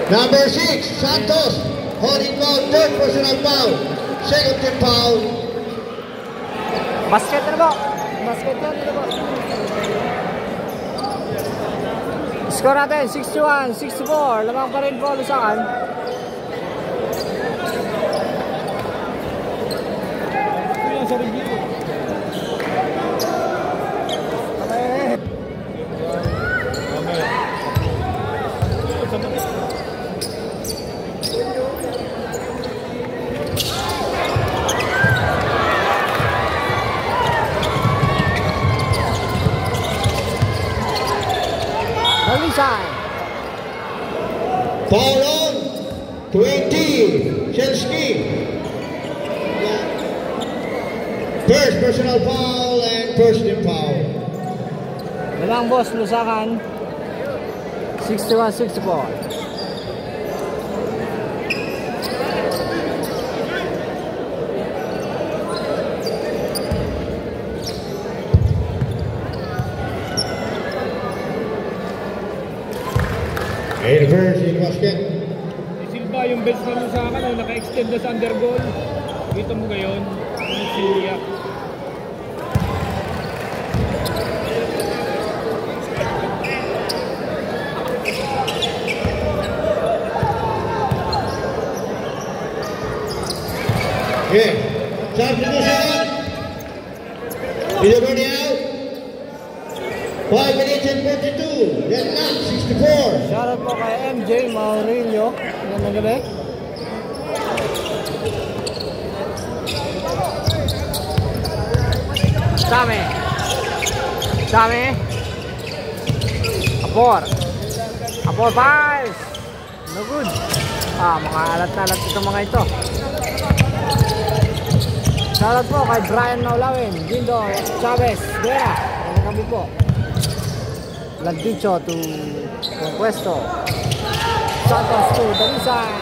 Number 6, Santos. Holding foul, third personal foul. Second team foul. Basket na ba? Basket na ba? Score natin, 61-64. Lamang pa rin po, Lusakan. Yan sa review. Foul on 20, Chelsky. First personal foul and first team foul. Lamang boss, Lusakan. 61-64. Reverse in basket. Silva yung bench na Lusakan ay naka-extend na sa undergoal. Kita mo ngayon, yung Silvia. Yeah. Substitution. Everybody out. 5 minutes and 42. Deadlock 64. Shoutout po kay MJ Maurilio. Magandang gabi. Dami. Dami. Apor. Apor, 5. No good. Mga alat-alat itong mga ito. Shoutout po kay Brian Maulawin, Gindo, Chavez, Guerra. Magandang gabi po. Lagdicho to Conquesto. Santos to Dalisay.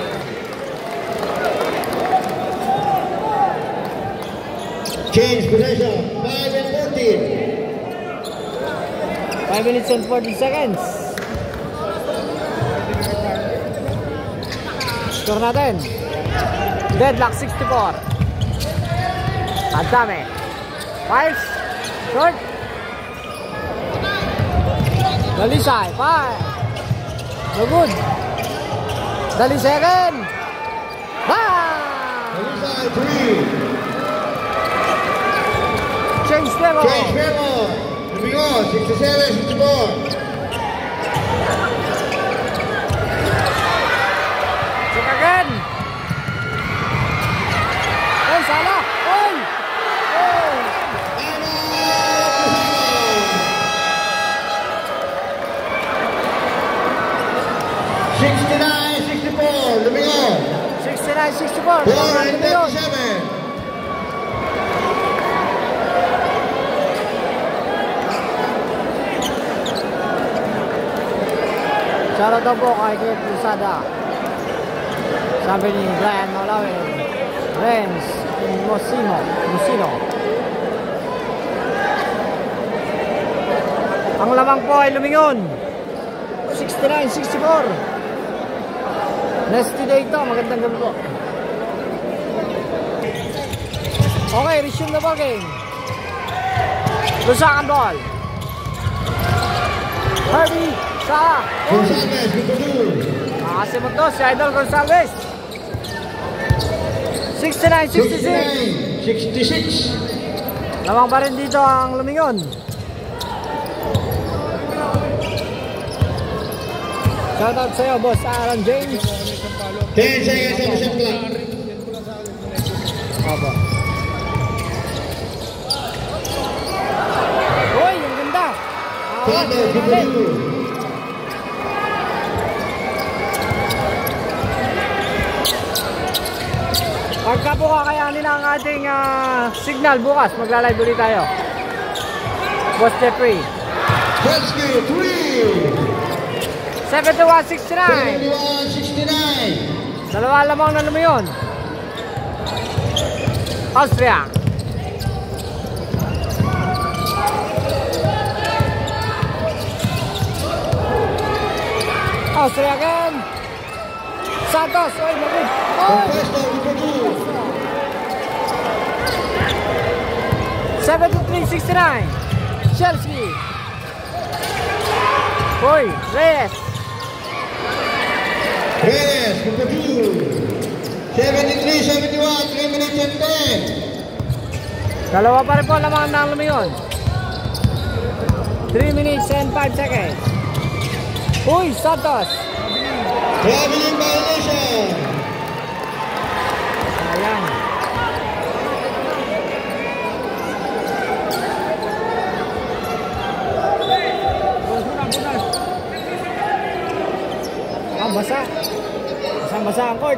Change possession. 5 and 14. 5 minutes and 40 seconds. Score natin. Deadlock 64. Adame. 5. Short. Dalisay. 5. No good. Dalisay again. Dalisay 3. Change level. Change level. Moving on. 67, 64. Check again. Oy, salah. Oy. Oy. 69-64, moving on. 69-64. 4 and 37. Shoutout daw po kay Kate Lusada. Sabi ni Brian Maulawin. Renz Musino. Ang lamang po ay lumingon. 69-64. Nesty day ito. Magandang gabi po. Okay, resume na ball game. Lusakan ball. Harvey Sala. Gonzalez with the move. Makasimot to si Idol Gonzalez. 69-66. 66. Lamang pa rin dito ang lumingon. Shoutout sa'yo, Boss Aaron James. 10 seconds on the shot clock. Opo. Uy, yung ganda. Santos with the move. Pagka po kakayanin ang ating signal bukas, magla-live ulit tayo. Boss Jeffrey. Chelsky 3. 71-69. 71-69. Dalawa lamang na naman yun. Austria. Austria again. Santos. Oy, magod. Oy. 73-69. Chelsea. Oy, Reyes. Reyes, number 2. 73-71, 3 minutes and 10. Dalawa pa rin po lamang ng lumiyon. 3 minutes and 5 seconds. Uy, Santos. Traveling violation. Ayan. Basa. Basang-basa ang court.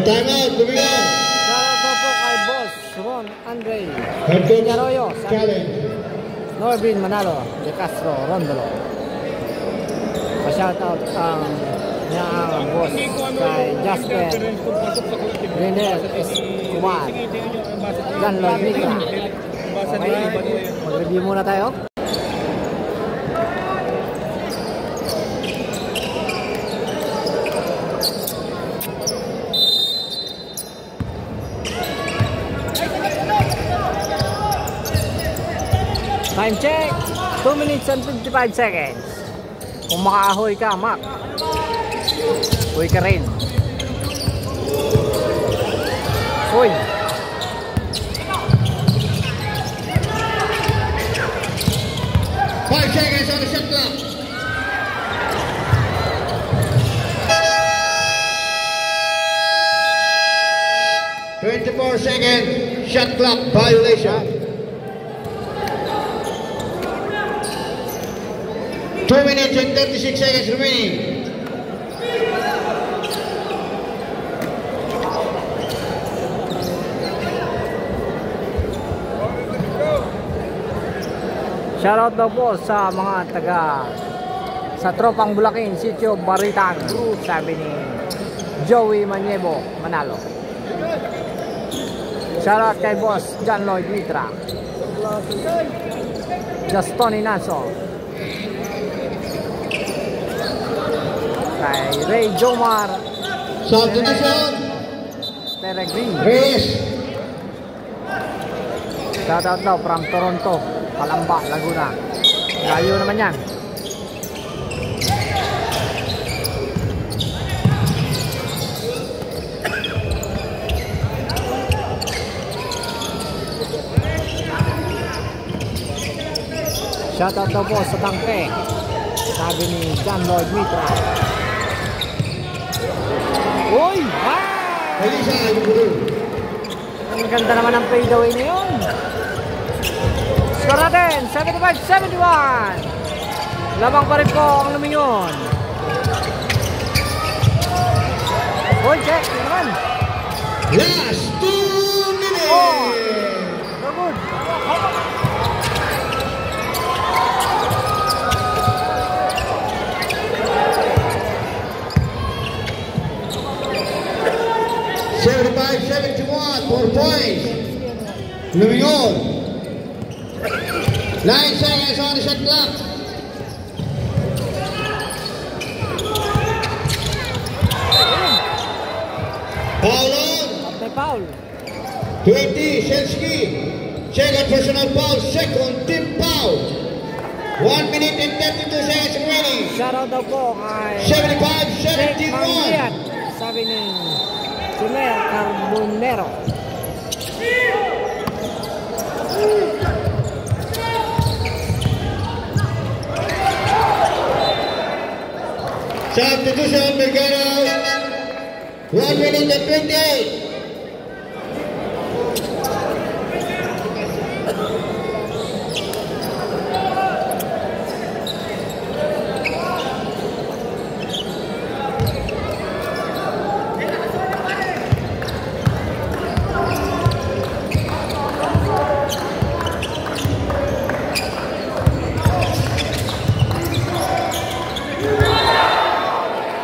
Time out, moving on. Shoutout po kay Boss Ron Andre Head coach Arroyo, challenge. Norvin Manalo, De Castro, Rondolo. Pa-shoutout ang niyang boss kay Jasper Renel Escobar, John Lloyd Mitra. Okay, mag-review muna tayo. Time check, 2 minutes and 55 seconds. Kung makaahoy ka, Mac, uy ka rin. Uy. Five seconds on the shot clock. Second shot clock violation. 2 minutes and 36 seconds remaining. Shoutout daw po sa mga sa Tropang Bulakin, Sitio Baritang, sabi ni Joey Maniebo Manalo. Shoutout kay Boss John Lloyd Mitra, Justin Inaso, kay Ray Jomar Substitution. Peregrine. Reyes. Shoutout daw from Toronto, Palamba, Laguna. Layo naman yan. Shoutout daw po sa tangke, sabi ni John Lloyd Mitra. Uy! Wow! Ang ganda naman ang fadeaway na yun. Score natin, 75-71. Labang pa rin po ang Lumingon. Uy, check, yun naman. Last 2 minutes. Oh, so good. 75-71, 4 points. Moving on. 9 seconds on the shot clock. Foul on. May foul. 20, Shelsky. Second personal foul, second team foul. 1 minute and 32 seconds remaining. Shoutout daw po kay 75-71. Mangiat, sabi ni Chumel Carbonero. Substitution Vergara, 1 minute and 28.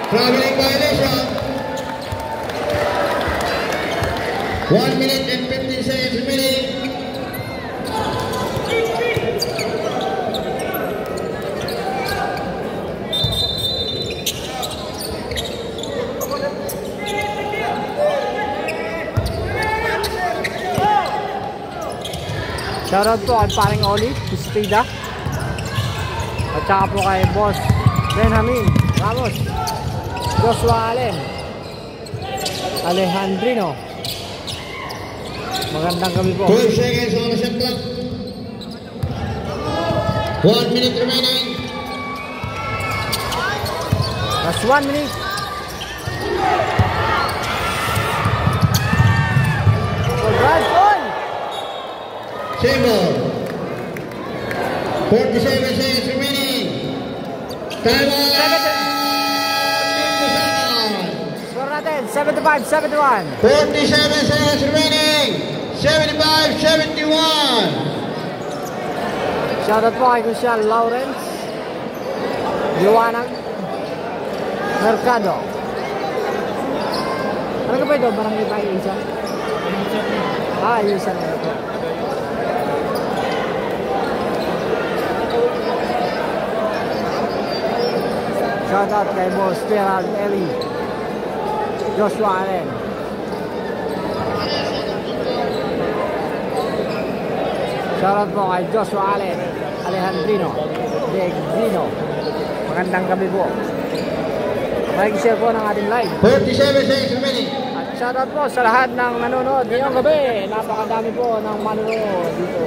Traveling violation. 1 minute and 15 seconds remaining. Shoutout po kay paring Oli Pistida. At saka po kay Boss Benjamin Ramos, Joshua Allen, Alejandrino. Magandang gabi po. 12 seconds on the shot clock. 1 minute remaining. That's 1 minute. Alright, on! Same ball. 47 seconds remaining. Time out. Score natin, 75-71. 47 seconds remaining. 75-71. Shoutout po kay Kusyal Lawrence, Liwanag Mercado. Ano ka ba ito? Barangay pa yung isa? Yung isa na ito. Shoutout kay Boss Gerald Eli, Joshua Allen. Shoutout po kay Joshua Allen, Alejandrino, Degrino. Magandang gabi po. Mag-share po ng ating live. 47 seconds remaining. At shoutout po sa lahat ng nanonood ngayong gabi. Napakadami po ng manonood dito.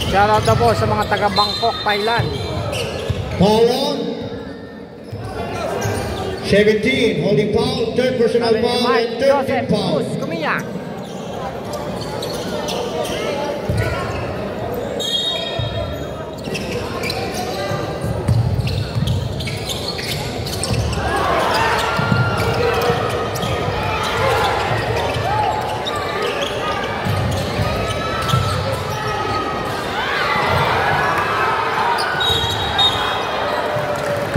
Shoutout na po sa mga taga Bangkok, Thailand. Foul on. 17, holding foul, third personal Sabi ni foul, Mike and Joseph 13 foul. Cruz Kumiya.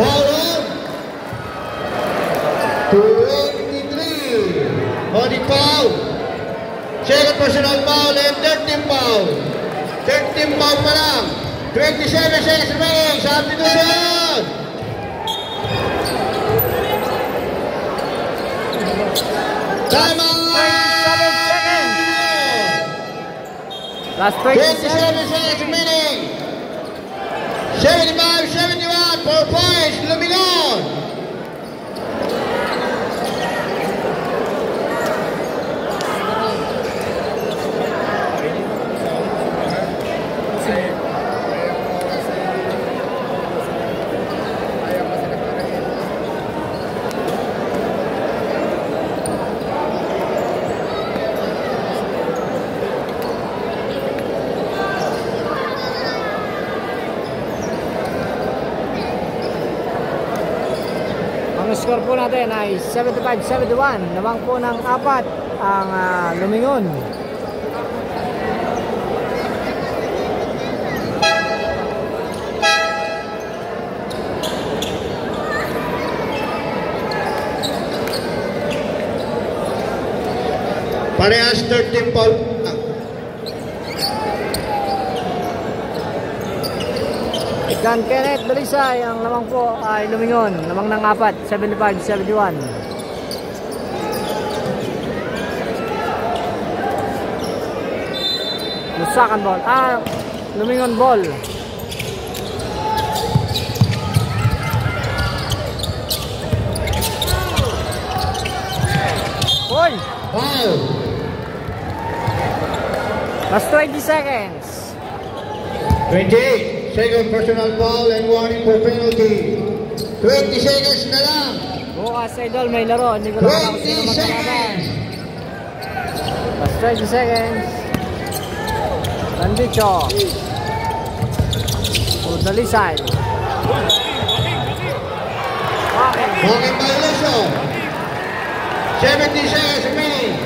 Foul on. 23, holding foul, second personal foul, and 13 foul. 13 foul pa lang. 27 seconds remaining. Substitution. Time out. 27 seconds. Last 27 27. seconds remaining. 75-71 for points, Lumingon. Ang score po natin ay 75-71. Lamang po ng 4 ang Lumingon. Parehas 13 foul. John Kenneth Dalisay, ang lamang po ay lumingon. Lamang ng 4, 75-71. Lusakan ball. Lumingon ball. Hoy! Foul. Last 20 seconds. 28. Second personal foul and warning for penalty. 20 seconds na lang. Bukas, idol, may laro. Hindi ko lang alam kung sino 20 magkalaban. seconds. Last 20 seconds. Randicho. Dalisay. Okay. Walking violation. 70 seconds remaining.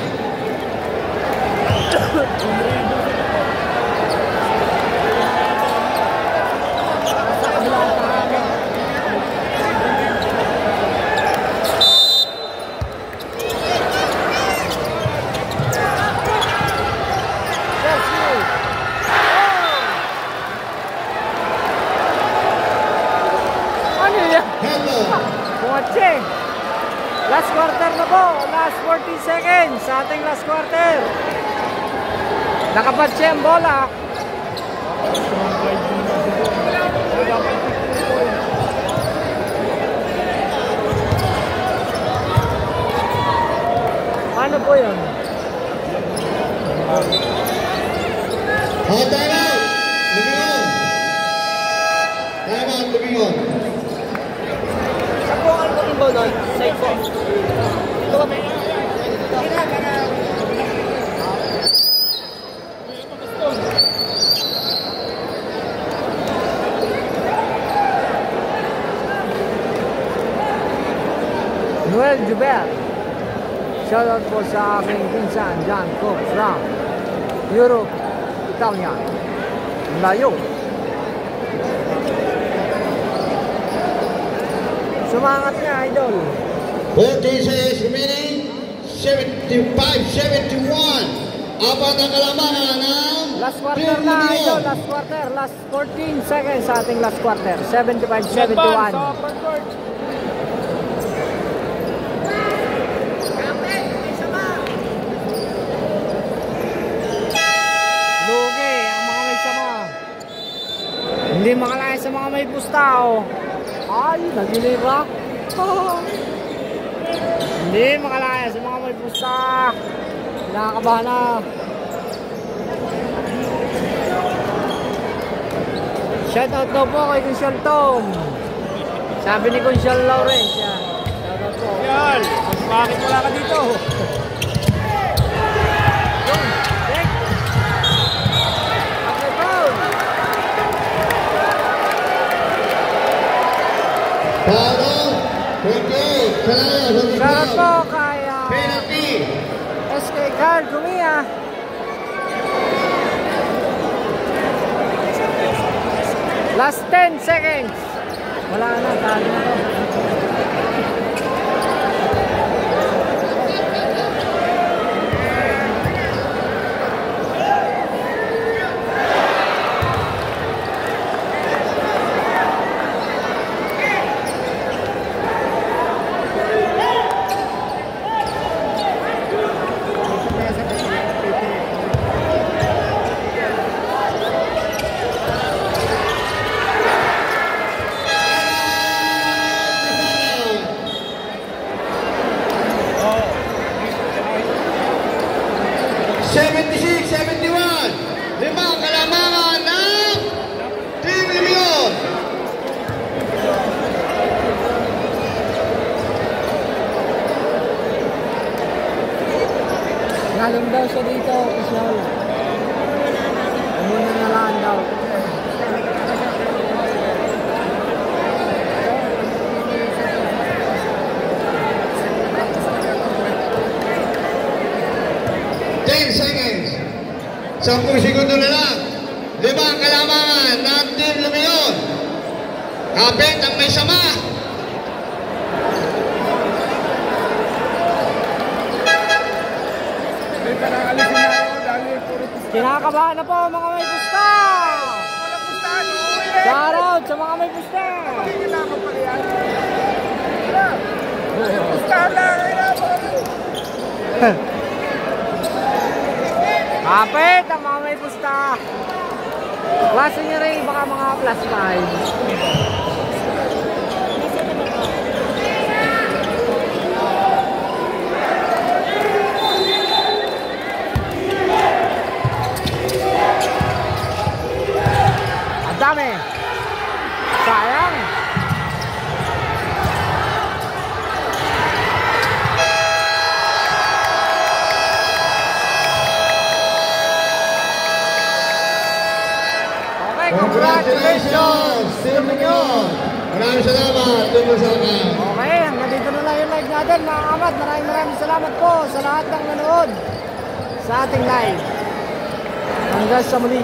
Last quarter na po. Last 40 seconds sa ating last quarter. Nakapatsi ang bola. Paano po yun? Time out. Lumingon. Time out, lumingon. Saan po ang putting ball doon? Side po. Ito kami. Noel Jubel. Shoutout po sa aking pinsan, John Cook from Europe, Italia. Layo. Sumangat niya, idol. 40 seconds remaining. 75-71. Apat ang kalamangan ng Last quarter na, idol. Last quarter. Last 14 seconds sa ating last quarter. 75-71. Lugi ang mga may sama. Hindi makalaya sa mga may pustaw. Ay, nagilira. Hindi makalaya sa mga may pusta. Nakakabahan na. Shoutout daw po kay Consyal Tom. Sabi ni Consyal Lawrence yan. Shoutout po. Yan! Bakit wala ka dito? Paulo, 28. Kalaya, Shoutout po kay penalty. SK Carl Gumia. Last 10 seconds. Wala na, talo na to. Limang kalamangan ng Team Leon. Galing daw siya dito, official. Muna na lang daw. Seconds. 10 segundo na lang. Limang kalamangan ng Team Leon. Kapit ang may sama. May Kinakabahan na po mga may pusta! Shoutout sa mga may pusta! Kapit ang mga may pusta! Klase nyo rin baka mga plus 5. Dami. Sayang. Okay, congratulations. Team Union. Maraming salamat. Team Union. Okay, hanggang dito na lang yung live natin mga kamat. Maraming salamat po sa lahat ng nanood sa ating live. Hanggang sa muli.